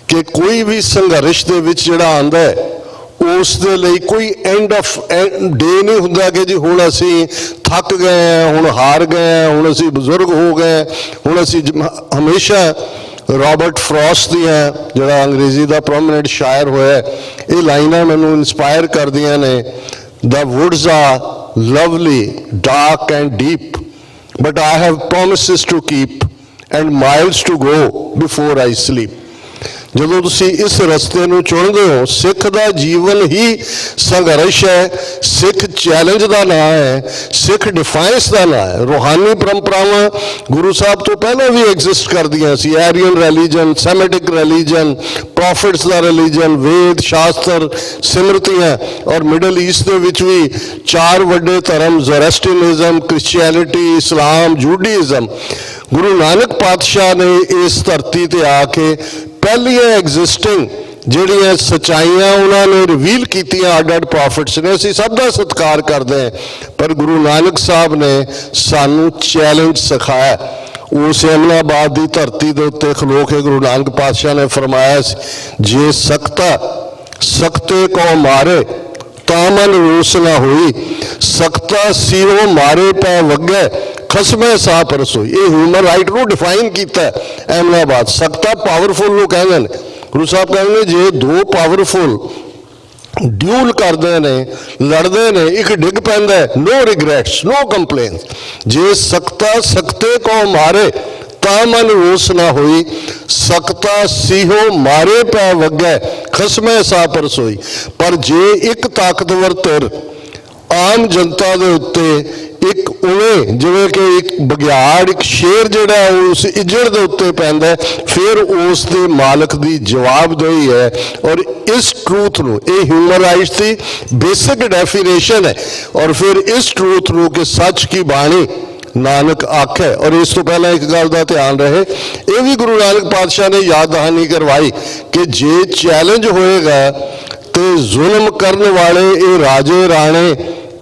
कि कोई भी संघर्ष दे विच जिहड़ा आंदा है उस दे लई कोई एंड ऑफ डे नहीं हुंदा कि जी हुण असी थक गए हैं हुण हार गए हैं हुण असी बजुर्ग हो गए हुण असी हमेशा रॉबर्ट फ्रॉस्ट दियां जिहड़ा अंग्रेजी का प्रोमिनेंट शायर होया ये लाइनां मैनूं इंस्पायर करदियां ने the woods are lovely dark and deep but I have promises to keep and miles to go before I sleep. ਜਦੋਂ ਤੁਸੀਂ इस रस्ते ਨੂੰ ਚੁਣਦੇ हो सिख का जीवन ही संघर्ष है सिख चैलेंज का नाम है सिख डिफाइंस का नाम है। रूहानी परंपरावां गुरु साहब तो पहले भी एग्जिस्ट करदियां सी एरियन रिलीजन सैमेटिक रिलीजन प्रॉफिट्स का रिलीजन वेद शास्त्र सिमरतियां और मिडल ईस्ट के विच भी 4 वड्डे धर्म ज़ोरेस्ट्रियनिज्म क्रिश्चियनिटी इस्लाम जूडाइज्म गुरु नानक पातशाह ने इस धरती ते आके पहली एग्जिस्टिंग ਜਿਹੜੀਆਂ ਸੱਚਾਈਆਂ ਉਹਨਾਂ ਨੇ ਰਿਵੀਲ ਕੀਤੀਆਂ ਅੱਡ-ਅੱਡ ਪ੍ਰੋਫਿਟਸ ਨੇ, ਅਸੀਂ ਸਭ ਦਾ ਸਤਿਕਾਰ ਕਰਦੇ ਹਾਂ, ਪਰ ਗੁਰੂ ਨਾਨਕ ਸਾਹਿਬ ਨੇ ਸਾਨੂੰ ਚੈਲੰਜ ਸਿਖਾਇਆ। ਉਸ ਅਹਿਮਦਾਬਾਦ ਦੀ ਧਰਤੀ ਦੇ ਉੱਤੇ ਖਲੋ ਕੇ ਗੁਰੂ ਨਾਨਕ ਪਾਤਸ਼ਾਹ ਨੇ ਫਰਮਾਇਆ ਸੀ, ਜੇ ਸਕਤੇ ਕੋ ਮਾਰੇ ਤਾਂ ਮਨ ਰੋਸ ਨਾ ਹੋਈ, ਸਕਤਾ ਸੀਰੋ ਮਾਰੇ ਪੈ ਵੱਗੇ ਖਸਮੇ ਸਾਹ ਪਰਸੋਈ। ਇਹ ਹਿਊਮਨ ਰਾਈਟ ਨੂੰ ਡਿਫਾਈਨ ਕੀਤਾ ਅਹਿਮਦਾਬਾਦ। ਸਕਤਾ ਪਾਵਰਫੁਲ ਨੂੰ ਕਹਿੰਦੇ ਨੇ। ਗੁਰੂ ਸਾਹਿਬ ਕਹਿੰਦੇ ਜੇ ਦੋ ਪਾਵਰਫੁਲ ਡਿਊਲ ਕਰਦੇ ਨੇ, ਲੜਦੇ ਨੇ, ਇੱਕ ਡਿੱਗ ਪੈਂਦਾ, ਨੋ ਰਿਗਰੈਟਸ, ਨੋ ਕੰਪਲੇਨਸ। ਜੇ ਸਕਤੇ ਕੋ ਮਾਰੇ ਤਾਂ ਮਨ ਰੋਸ ਨਾ ਹੋਈ, ਸਕਤਾ ਸੀਹੋ ਮਾਰੇ ਪੈ ਵੱਗੇ ਖਸਮੇ ਸਾਹ ਪਰਸੋਈ। ਪਰ ਜੇ ਇੱਕ ਤਾਕਤਵਰ ਧਿਰ ਆਮ ਜਨਤਾ ਦੇ ਉੱਤੇ ਇੱਕ ਉਵੇਂ ਜਿਵੇਂ ਕਿ ਇੱਕ ਬਘਿਆੜ, ਇੱਕ ਸ਼ੇਰ ਜਿਹੜਾ ਉਸ ਇੱਜੜ ਦੇ ਉੱਤੇ ਪੈਂਦਾ, ਫਿਰ ਉਸ ਦੇ ਮਾਲਕ ਦੀ ਜਵਾਬਦੇਹੀ ਹੈ। ਔਰ ਇਸ ਟਰੂਥ ਨੂੰ, ਇਹ ਹਿਊਮਨ ਰਾਈਟਸ ਦੀ ਬੇਸਿਕ ਡੈਫੀਨੇਸ਼ਨ ਹੈ। ਔਰ ਫਿਰ ਇਸ ਟਰੂਥ ਨੂੰ ਕਿ ਸੱਚ ਕੀ ਬਾਣੀ ਨਾਨਕ ਆਖੇ। ਔਰ ਇਸ ਤੋਂ ਪਹਿਲਾਂ ਇੱਕ ਗੱਲ ਦਾ ਧਿਆਨ ਰਹੇ, ਇਹ ਵੀ ਗੁਰੂ ਨਾਨਕ ਪਾਤਸ਼ਾਹ ਨੇ ਯਾਦ ਦਹਾਨੀ ਕਰਵਾਈ ਕਿ ਜੇ ਚੈਲੰਜ ਹੋਏਗਾ ਤੇ ਜ਼ੁਲਮ ਕਰਨ ਵਾਲੇ ਇਹ ਰਾਜੇ ਰਾਣੇ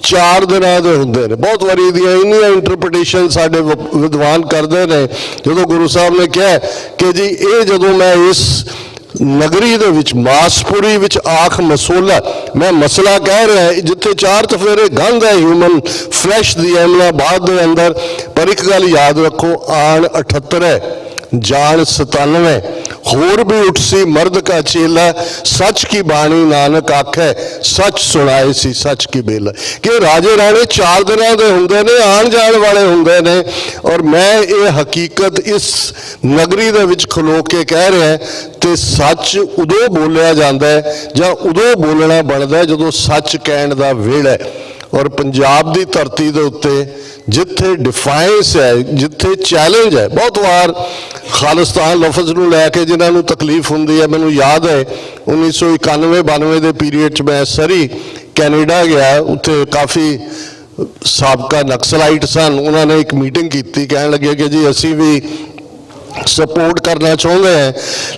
4 ਦਿਨਾਂ ਦੇ ਹੁੰਦੇ ਨੇ। ਬਹੁਤ ਵਾਰੀ ਦੀਆਂ ਇੰਨੀਆਂ ਇੰਟਰਪ੍ਰੀਟੇਸ਼ਨ ਸਾਡੇ ਵਿਦਵਾਨ ਕਰਦੇ ਨੇ। ਜਦੋਂ ਗੁਰੂ ਸਾਹਿਬ ਨੇ ਕਿਹਾ ਕਿ ਜੀ ਇਹ ਜਦੋਂ ਮੈਂ ਇਸ ਨਗਰੀ ਦੇ ਵਿੱਚ ਮਾਸਪੁਰੀ ਵਿੱਚ ਆਖ ਮਸੋਲਾ, ਮੈਂ ਮਸਲਾ ਕਹਿ ਰਿਹਾ ਜਿੱਥੇ 4 ਚਫੇਰੇ ਗੰਧ ਹੈ ਹਿਊਮਨ ਫਲੈਸ਼ ਦੀ ਅਹਿਮਦਾਬਾਦ ਦੇ ਅੰਦਰ। ਪਰ ਇੱਕ ਗੱਲ ਯਾਦ ਰੱਖੋ, ਆਣ 78 ਹੈ, ਜਾਣ 97, ਹੋਰ ਵੀ ਉੱਠਸੀ ਮਰਦ ਕਾ ਚੇਲਾ, ਸੱਚ ਕੀ ਬਾਣੀ ਨਾਨਕ ਆਖੇ, ਸੱਚ ਸੁਣਾਏ ਸੀ ਸੱਚ ਕੀ ਬੇਲਾ। ਕਿ ਰਾਜੇ ਰਾਣੇ 4 ਦਿਨਾਂ ਦੇ ਹੁੰਦੇ ਨੇ, ਆਣ ਜਾਣ ਵਾਲੇ ਹੁੰਦੇ ਨੇ। ਔਰ ਮੈਂ ਇਹ ਹਕੀਕਤ ਇਸ ਨਗਰੀ ਦੇ ਵਿੱਚ ਖਲੋ ਕੇ ਕਹਿ ਰਿਹਾ, ਤੇ ਸੱਚ ਉਦੋਂ ਬੋਲਿਆ ਜਾਂਦਾ ਹੈ ਜਾਂ ਉਦੋਂ ਬੋਲਣਾ ਬਣਦਾ ਜਦੋਂ ਸੱਚ ਕਹਿਣ ਦਾ ਵੇਲਾ ਹੈ। ਔਰ ਪੰਜਾਬ ਦੀ ਧਰਤੀ ਦੇ ਉੱਤੇ ਜਿੱਥੇ ਡਿਫਾਈਂਸ ਹੈ, ਜਿੱਥੇ ਚੈਲੰਜ ਹੈ, ਬਹੁਤ ਵਾਰ ਖਾਲਿਸਤਾਨ ਲਫ਼ਜ਼ ਨੂੰ ਲੈ ਕੇ ਜਿਨ੍ਹਾਂ ਨੂੰ ਤਕਲੀਫ ਹੁੰਦੀ ਹੈ, ਮੈਨੂੰ ਯਾਦ ਹੈ 1991-92 ਦੇ ਪੀਰੀਅਡ 'ਚ ਮੈਂ ਸਰੀ ਕੈਨੇਡਾ ਗਿਆ। ਉੱਥੇ ਕਾਫੀ ਸਾਬਕਾ ਨਕਸਲਾਈਟ ਸਨ। ਉਹਨਾਂ ਨੇ ਇੱਕ ਮੀਟਿੰਗ ਕੀਤੀ, ਕਹਿਣ ਲੱਗੇ ਕਿ ਜੀ ਅਸੀਂ ਵੀ ਸਪੋਰਟ ਕਰਨਾ ਚਾਹੁੰਦੇ ਹੈ,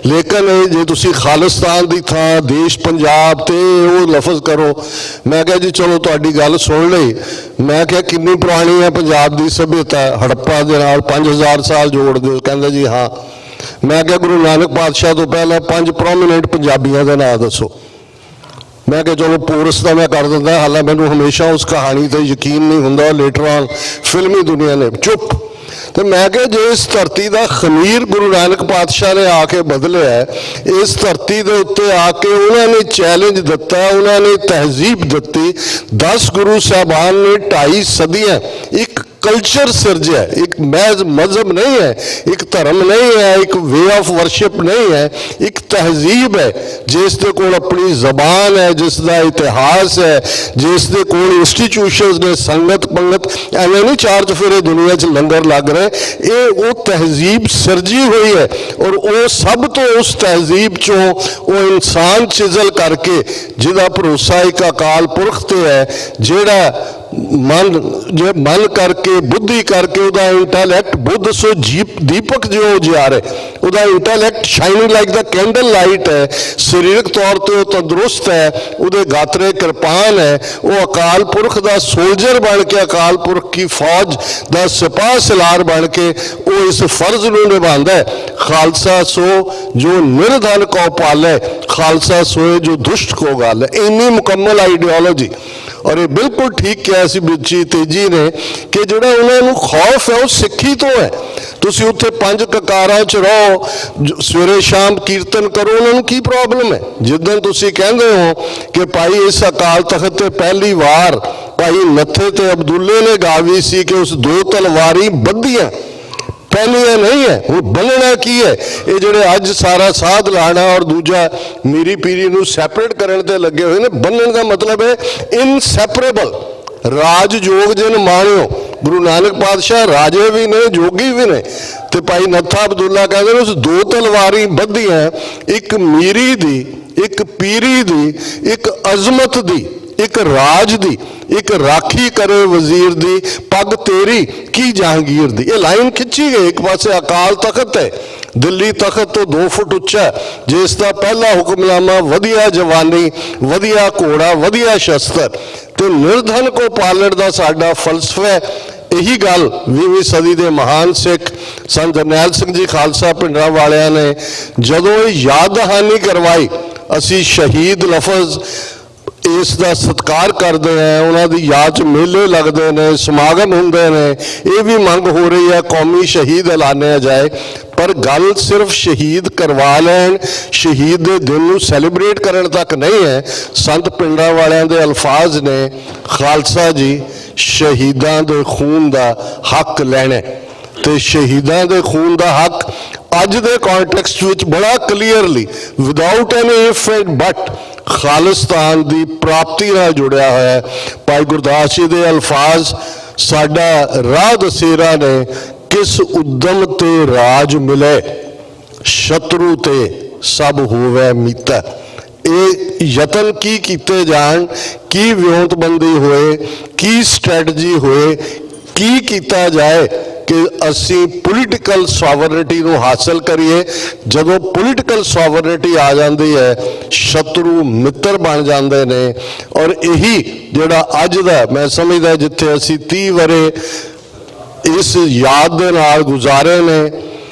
ਲੇਕਿਨ ਜੇ ਤੁਸੀਂ ਖਾਲਿਸਤਾਨ ਦੀ ਥਾਂ ਦੇਸ਼ ਪੰਜਾਬ ਤੇ ਉਹ ਲਫ਼ਜ਼ ਕਰੋ। ਮੈਂ ਕਿਹਾ ਜੀ ਚਲੋ ਤੁਹਾਡੀ ਗੱਲ ਸੁਣ ਲਈ। ਮੈਂ ਕਿਹਾ ਕਿੰਨੀ ਪੁਰਾਣੀ ਹੈ ਪੰਜਾਬ ਦੀ ਸਭਿਅਤਾ, ਹੜੱਪਾ ਦੇ ਨਾਲ 5000 ਸਾਲ ਜੋੜ ਦਿਓ। ਕਹਿੰਦੇ ਜੀ ਹਾਂ। ਮੈਂ ਕਿਹਾ ਗੁਰੂ ਨਾਨਕ ਪਾਤਸ਼ਾਹ ਤੋਂ ਪਹਿਲਾਂ 5 ਪ੍ਰੋਮੀਨੈਂਟ ਪੰਜਾਬੀਆਂ ਦੇ ਨਾਂ ਦੱਸੋ। ਮੈਂ ਕਿਹਾ ਚਲੋ ਪੋਰਸ ਦਾ ਮੈਂ ਕਰ ਦਿੰਦਾ, ਹਾਲਾਂ ਮੈਨੂੰ ਹਮੇਸ਼ਾ ਉਸ ਕਹਾਣੀ ਤੇ ਯਕੀਨ ਨਹੀਂ ਹੁੰਦਾ। ਲੇਟਰ ਆਨ ਫਿਲਮੀ ਦੁਨੀਆ ਨੇ ਚੁੱਪ। ਤੇ ਮੈਂ ਕਿਹਾ ਜੇ ਇਸ ਧਰਤੀ ਦਾ ਖਮੀਰ ਗੁਰੂ ਨਾਨਕ ਪਾਤਸ਼ਾਹ ਨੇ ਆ ਕੇ ਬਦਲਿਆ, ਇਸ ਧਰਤੀ ਦੇ ਉੱਤੇ ਆ ਕੇ ਉਹਨਾਂ ਨੇ ਚੈਲੰਜ ਦਿੱਤਾ, ਉਹਨਾਂ ਨੇ ਤਹਿਜ਼ੀਬ ਦਿੱਤੀ। 10 ਗੁਰੂ ਸਾਹਿਬਾਨ ਨੇ 2.5 ਸਦੀਆਂ ਇੱਕ ਕਲਚਰ ਸਿਰਜਿਆ। ਇੱਕ ਮਹਿਜ਼ ਮਜ਼ਹਬ ਨਹੀਂ ਹੈ, ਇੱਕ ਧਰਮ ਨਹੀਂ ਹੈ, ਇੱਕ ਵੇ ਆਫ ਵਰਸ਼ਿਪ ਨਹੀਂ ਹੈ, ਇੱਕ ਤਹਿਜ਼ੀਬ ਹੈ ਜਿਸ ਦੇ ਕੋਲ ਆਪਣੀ ਜ਼ਬਾਨ ਹੈ, ਜਿਸ ਦਾ ਇਤਿਹਾਸ ਹੈ, ਜਿਸ ਦੇ ਕੋਲ ਇੰਸਟੀਟਿਊਸ਼ਨਸ ਨੇ, ਸੰਗਤ ਪੰਗਤ ਐਵੇਂ ਨਹੀਂ 4 ਚੁਫੇਰੇ ਦੁਨੀਆ 'ਚ ਲੰਗਰ ਲੱਗ ਰਹੇ। ਇਹ ਉਹ ਤਹਿਜ਼ੀਬ ਸਿਰਜੀ ਹੋਈ ਹੈ। ਔਰ ਉਹ ਸਭ ਤੋਂ ਉਸ ਤਹਿਜ਼ੀਬ 'ਚੋਂ ਉਹ ਇਨਸਾਨ ਚਿਜ਼ਲ ਕਰਕੇ ਜਿਹਦਾ ਭਰੋਸਾ ਇੱਕ ਅਕਾਲ ਪੁਰਖ ਤੇ ਹੈ, ਜਿਹੜਾ ਮਨ ਕਰਕੇ ਬੁੱਧੀ ਕਰਕੇ ਉਹਦਾ ਇੰਟੈਲੈਕਟ ਬੁੱਧ ਸੋ ਦੀਪਕ ਜੋ ਉਜਿਆਰੇ, ਉਹਦਾ ਇੰਟੈਲੈਕਟ ਸ਼ਾਈਨਿੰਗ ਲਾਈਕ ਦਾ ਕੈਂਡਲ ਲਾਈਟ ਹੈ। ਸਰੀਰਕ ਤੌਰ ਤੇ ਉਹ ਤੰਦਰੁਸਤ ਹੈ, ਉਹਦੇ ਗਾਤਰੇ ਕਿਰਪਾਨ ਹੈ। ਉਹ ਅਕਾਲ ਪੁਰਖ ਦਾ ਸੋਲਜਰ ਬਣ ਕੇ, ਅਕਾਲ ਪੁਰਖ ਕੀ ਫੌਜ ਦਾ ਸਿਪਾਹ ਸਲਾਰ ਬਣ ਕੇ ਉਹ ਇਸ ਫਰਜ਼ ਨੂੰ ਨਿਭਾਉਂਦਾ ਹੈ। ਖਾਲਸਾ ਸੋ ਜੋ ਨਿਰਧਨ ਕੋ ਪਾਲੇ, ਖਾਲਸਾ ਸੋਏ ਜੋ ਦੁਸ਼ਟ ਕੋ ਗਾਲੇ। ਇੰਨੀ ਮੁਕੰਮਲ ਆਈਡੀਓਲੋਜੀ। ਔਰ ਇਹ ਬਿਲਕੁਲ ਠੀਕ ਕਿਹਾ ਸੀ ਬਿਰਜੀ ਤੇਜੀ ਨੇ ਕਿ ਜਿਹੜਾ ਉਹਨਾਂ ਨੂੰ ਖੌਫ ਹੈ ਉਹ ਸਿੱਖੀ ਤੋਂ ਹੈ। ਤੁਸੀਂ ਉੱਥੇ 5 ਕਕਾਰਾਂ 'ਚ ਰਹੋ, ਸਵੇਰੇ ਸ਼ਾਮ ਕੀਰਤਨ ਕਰੋ, ਉਹਨਾਂ ਨੂੰ ਕੀ ਪ੍ਰੋਬਲਮ ਹੈ? ਜਿੱਦਣ ਤੁਸੀਂ ਕਹਿੰਦੇ ਹੋ ਕਿ ਭਾਈ ਇਸ ਅਕਾਲ ਤਖਤ ਤੇ ਪਹਿਲੀ ਵਾਰ ਭਾਈ ਨੱਥੇ ਤੇ ਅਬਦੁੱਲੇ ਨੇ ਗਾਵੀ ਸੀ ਕਿ ਉਸ 2 ਤਲਵਾਰੀ ਬੱਧੀਆਂ ਪਹਿਲੀਆਂ ਨਹੀਂ ਹੈ। ਹੁਣ ਬੰਨਣਾ ਕੀ ਹੈ? ਇਹ ਜਿਹੜੇ ਅੱਜ ਸਾਰਾ ਸਾਧ ਲਾਣਾ ਔਰ ਦੂਜਾ ਮੀਰੀ ਪੀਰੀ ਨੂੰ ਸੈਪਰੇਟ ਕਰਨ ਤੇ ਲੱਗੇ ਹੋਏ ਨੇ। ਬੰਨਣ ਦਾ ਮਤਲਬ ਹੈ ਇਨਸੈਪਰੇਬਲ। ਰਾਜ ਜੋਗ ਜਿਨ ਮਾਣਿਓ, ਗੁਰੂ ਨਾਨਕ ਪਾਤਸ਼ਾਹ ਰਾਜੇ ਵੀ ਨੇ, ਜੋਗੀ ਵੀ ਨੇ। ਤੇ ਭਾਈ ਨੱਥਾ ਅਬਦੁੱਲਾ ਕਹਿੰਦੇ ਨੇ ਉਸ 2 ਤਲਵਾਰੀ ਬੱਧੀਆਂ, ਇੱਕ ਮੀਰੀ ਦੀ, ਇੱਕ ਪੀਰੀ ਦੀ, ਇੱਕ ਅਜ਼ਮਤ ਦੀ, ਇੱਕ ਰਾਜ ਦੀ, ਇੱਕ ਰਾਖੀ ਕਰੇ ਵਜ਼ੀਰ ਦੀ, ਪੱਗ ਤੇਰੀ ਕੀ ਜਹਾਂਗੀਰ ਦੀ। ਇਹ ਲਾਈਨ ਖਿੱਚੀ ਗਈ। ਇੱਕ ਪਾਸੇ ਅਕਾਲ ਤਖਤ ਹੈ, ਦਿੱਲੀ ਤਖਤ ਤੋਂ 2 ਫੁੱਟ ਉੱਚਾ ਹੈ, ਜਿਸ ਦਾ ਪਹਿਲਾ ਹੁਕਮਨਾਮਾ ਵਧੀਆ ਜਵਾਨੀ, ਵਧੀਆ ਘੋੜਾ, ਵਧੀਆ ਸ਼ਸਤਰ ਤੇ ਨਿਰਧਨ ਕੋ ਪਾਲਣ ਦਾ ਸਾਡਾ ਫਲਸਫਾ ਹੈ। ਇਹੀ ਗੱਲ 20ਵੀਂ ਸਦੀ ਦੇ ਮਹਾਨ ਸਿੱਖ ਸੰਤ ਜਰਨੈਲ ਸਿੰਘ ਜੀ ਖਾਲਸਾ ਭਿੰਡਰਾਂ ਵਾਲਿਆਂ ਨੇ ਜਦੋਂ ਇਹ ਯਾਦ ਦਹਾਨੀ ਕਰਵਾਈ, ਅਸੀਂ ਸ਼ਹੀਦ ਲਫ਼ਜ਼ ਇਸ ਦਾ ਸਤਿਕਾਰ ਕਰਦੇ हैं, ਉਹਨਾਂ ਦੀ ਯਾਦ 'ਚ ਮੇਲੇ ਲੱਗਦੇ ਨੇ, ਸਮਾਗਮ ਹੁੰਦੇ ਨੇ। ਇਹ ਵੀ ਮੰਗ ਹੋ ਰਹੀ ਹੈ ਕੌਮੀ ਸ਼ਹੀਦ ਐਲਾਨਿਆ ਜਾਏ, ਪਰ ਗੱਲ ਸਿਰਫ ਸ਼ਹੀਦ ਕਰਵਾ ਲੈਣ, ਸ਼ਹੀਦ ਦੇ ਦਿਨ ਨੂੰ ਸੈਲੀਬ੍ਰੇਟ ਕਰਨ ਤੱਕ ਨਹੀਂ ਹੈ। ਸੰਤ ਪਿੰਡਾਂ ਵਾਲਿਆਂ ਦੇ ਅਲਫਾਜ਼ ਨੇ, ਖਾਲਸਾ ਜੀ ਸ਼ਹੀਦਾਂ ਦੇ ਖੂਨ ਦਾ ਹੱਕ ਲੈਣਾ, ਤੇ ਸ਼ਹੀਦਾਂ ਦੇ ਖੂਨ ਦਾ ਹੱਕ ਅੱਜ ਦੇ ਕੌਂਟੈਕਸਟ ਵਿੱਚ ਬੜਾ clearly without any if and but Khalistan ਦੀ ਪ੍ਰਾਪਤੀ ਨਾਲ ਜੁੜਿਆ ਹੋਇਆ ਹੈ। ਭਾਈ ਗੁਰਦਾਸ ਜੀ ਦੇ ਅਲਫਾਜ਼, ਸਾਡਾ ਰਾਹ ਦਸੇਰਾ ਨੇ ਕਿਸ ਉਦਮ ਤੇ ਰਾਜ ਮਿਲੇ, ਸ਼ਤਰੂ ਤੇ ਸਭ ਹੋਵੇ ਮੀਤਾ। ਇਹ ਯਤਨ ਕੀ ਕੀਤੇ ਜਾਣ, ਕੀ ਵਿਉਂਤਬੰਦੀ ਹੋਏ, ਕੀ ਸਟ੍ਰੈਟਜੀ ਹੋਏ, ਕੀ ਕੀਤਾ ਜਾਏ ਕਿ ਅਸੀਂ ਪੋਲੀਟੀਕਲ ਸੋਵਰਨਿਟੀ ਨੂੰ ਹਾਸਲ ਕਰੀਏ। ਜਦੋਂ ਪੋਲੀਟੀਕਲ ਸੋਵਰਨਿਟੀ ਆ ਜਾਂਦੀ ਹੈ, ਸ਼ਤਰੂ ਮਿੱਤਰ ਬਣ ਜਾਂਦੇ ਨੇ। ਔਰ ਇਹੀ ਜਿਹੜਾ ਅੱਜ ਦਾ ਮੈਂ ਸਮਝਦਾ, ਜਿੱਥੇ ਅਸੀਂ 30 ਵਰੇ ਇਸ ਯਾਦ ਦੇ ਨਾਲ ਗੁਜ਼ਾਰੇ ਨੇ।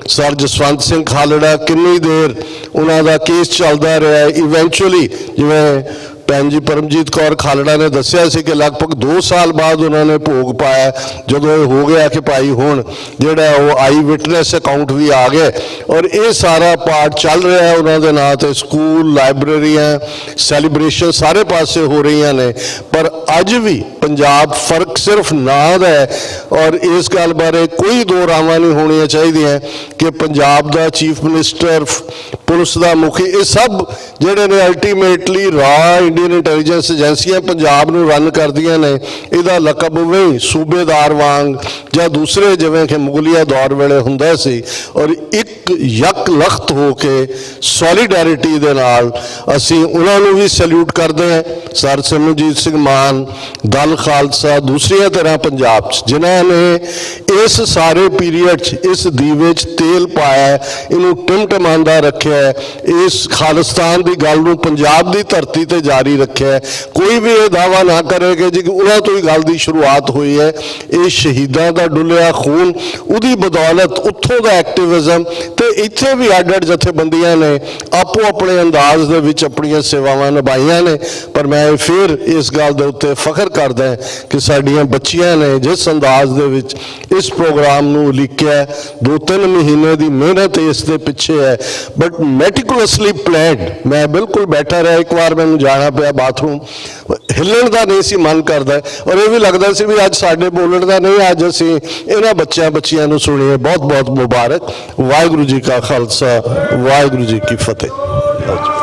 ਸਰ ਜਸਵੰਤ ਸਿੰਘ ਖਾਲੜਾ, ਕਿੰਨੀ ਦੇਰ ਉਹਨਾਂ ਦਾ ਕੇਸ ਚੱਲਦਾ ਰਿਹਾ। ਇਵੈਂਚੁਅਲੀ ਜਿਵੇਂ ਭੈਣ ਜੀ ਪਰਮਜੀਤ ਕੌਰ ਖਾਲੜਾ ਨੇ ਦੱਸਿਆ ਸੀ ਕਿ ਲਗਭਗ 2 ਸਾਲ ਬਾਅਦ ਉਹਨਾਂ ਨੇ ਭੋਗ ਪਾਇਆ, ਜਦੋਂ ਇਹ ਹੋ ਗਿਆ ਕਿ ਭਾਈ ਹੁਣ ਜਿਹੜਾ ਉਹ ਆਈ ਵਿਟਨੈਸ ਅਕਾਊਂਟ ਵੀ ਆ ਗਏ। ਔਰ ਇਹ ਸਾਰਾ ਪਾਰਟ ਚੱਲ ਰਿਹਾ ਹੈ ਉਹਨਾਂ ਦੇ ਨਾਂ ਤੇ, ਸਕੂਲ, ਲਾਇਬ੍ਰੇਰੀਆਂ, ਸੈਲੀਬ੍ਰੇਸ਼ਨ ਸਾਰੇ ਪਾਸੇ ਹੋ ਰਹੀਆਂ ਨੇ। ਪਰ ਅੱਜ ਵੀ ਪੰਜਾਬ ਫਰਕ ਸਿਰਫ ਨਾਂ ਦਾ ਹੈ। ਔਰ ਇਸ ਗੱਲ ਬਾਰੇ ਕੋਈ ਦੋ ਰਾਵਾਂ ਨਹੀਂ ਹੋਣੀਆਂ ਚਾਹੀਦੀਆਂ ਕਿ ਪੰਜਾਬ ਦਾ ਚੀਫ ਮਿਨਿਸਟਰ, ਪੁਲਿਸ ਦਾ ਮੁਖੀ, ਇਹ ਸਭ ਜਿਹੜੇ ਨੇ ਅਲਟੀਮੇਟਲੀ ਰਾ ਇੰਡੀਅਨ ਇੰਟੈਲੀਜੈਂਸ ਏਜੰਸੀਆਂ ਪੰਜਾਬ ਨੂੰ ਰਨ ਕਰਦੀਆਂ ਨੇ। ਇਹਦਾ ਲਕਬ ਵੀ ਸੂਬੇਦਾਰ ਵਾਂਗ ਜਾਂ ਦੂਸਰੇ ਜਿਵੇਂ ਕਿ ਮੁਗਲੀਆ ਦੌਰ ਵੇਲੇ ਹੁੰਦਾ ਸੀ। ਔਰ ਇੱਕ ਯਕ ਲਖਤ ਹੋ ਕੇ ਸੋਲੀਡੈਰਿਟੀ ਦੇ ਨਾਲ ਅਸੀਂ ਉਹਨਾਂ ਨੂੰ ਵੀ ਸੈਲੂਟ ਕਰਦੇ ਹਾਂ। ਸਰ ਸਿਮਰਨਜੀਤ ਸਿੰਘ ਮਾਨ, ਦਲ ਖਾਲਸਾ, ਦੂਸਰੀਆਂ ਤਰ੍ਹਾਂ ਪੰਜਾਬ 'ਚ ਜਿਨ੍ਹਾਂ ਨੇ ਇਸ ਸਾਰੇ ਪੀਰੀਅਡ 'ਚ ਇਸ ਦੀਵੇ 'ਚ ਤੇਲ ਪਾਇਆ, ਇਹਨੂੰ ਟਿਮਟਮਾਂਦਾ ਰੱਖਿਆ, ਇਸ ਖਾਲਿਸਤਾਨ ਦੀ ਗੱਲ ਨੂੰ ਪੰਜਾਬ ਦੀ ਧਰਤੀ ਤੇ ਜਾਰੀ ਰੱਖਿਆ। ਕੋਈ ਵੀ ਇਹ ਦਾਅਵਾ ਨਾ ਕਰੇ ਕਿ ਜੀ ਉਹਨਾਂ ਤੋਂ ਹੀ ਗੱਲ ਦੀ ਸ਼ੁਰੂਆਤ ਹੋਈ ਹੈ। ਇਹ ਸ਼ਹੀਦਾਂ ਦਾ ਡੁੱਲਿਆ ਖੂਨ, ਉਹਦੀ ਬਦੌਲਤ ਉੱਥੋਂ ਦਾ ਐਕਟਿਵਿਜ਼ਮ, ਤੇ ਇੱਥੇ ਵੀ ਅੱਡ-ਅੱਡ ਜਥੇਬੰਦੀਆਂ ਨੇ ਆਪੋ ਆਪਣੇ ਅੰਦਾਜ਼ ਦੇ ਵਿੱਚ ਆਪਣੀਆਂ ਸੇਵਾਵਾਂ ਨਿਭਾਈਆਂ ਨੇ। ਪਰ ਮੈਂ ਫਿਰ ਇਸ ਗੱਲ ਦੇ ਉੱਤੇ ਫਖਰ ਕਰਦਾ ਕਿ ਸਾਡੀਆਂ ਬੱਚੀਆਂ ਨੇ ਜਿਸ ਅੰਦਾਜ਼ ਦੇ ਵਿੱਚ ਇਸ ਪ੍ਰੋਗਰਾਮ ਨੂੰ ਉਲੀਕਿਆ, 2-3 ਮਹੀਨੇ ਦੀ ਮਿਹਨਤ ਇਸ ਦੇ ਪਿੱਛੇ ਹੈ, ਬਟ ਮੈਟੀਕੂਲਸਲੀ ਪਲੈਨਡ। ਮੈਂ ਬਿਲਕੁਲ ਬੈਠਾ ਰਿਹਾ, ਇੱਕ ਵਾਰ ਮੈਨੂੰ ਜਾਣਾ ਪਿਆ ਬਾਥਰੂਮ, ਹਿੱਲਣ ਦਾ ਨਹੀਂ ਸੀ ਮਨ ਕਰਦਾ। ਔਰ ਇਹ ਵੀ ਲੱਗਦਾ ਸੀ ਵੀ ਅੱਜ ਸਾਡੇ ਬੋਲਣ ਦਾ ਨਹੀਂ, ਅੱਜ ਅਸੀਂ ਇਹਨਾਂ ਬੱਚਿਆਂ ਨੂੰ ਸੁਣੀਏ। ਬਹੁਤ ਬਹੁਤ ਮੁਬਾਰਕ। ਵਾਹਿਗੁਰੂ ਜੀ ਕਾ ਖਾਲਸਾ, ਵਾਹਿਗੁਰੂ ਜੀ ਕੀ ਫਤਿਹ।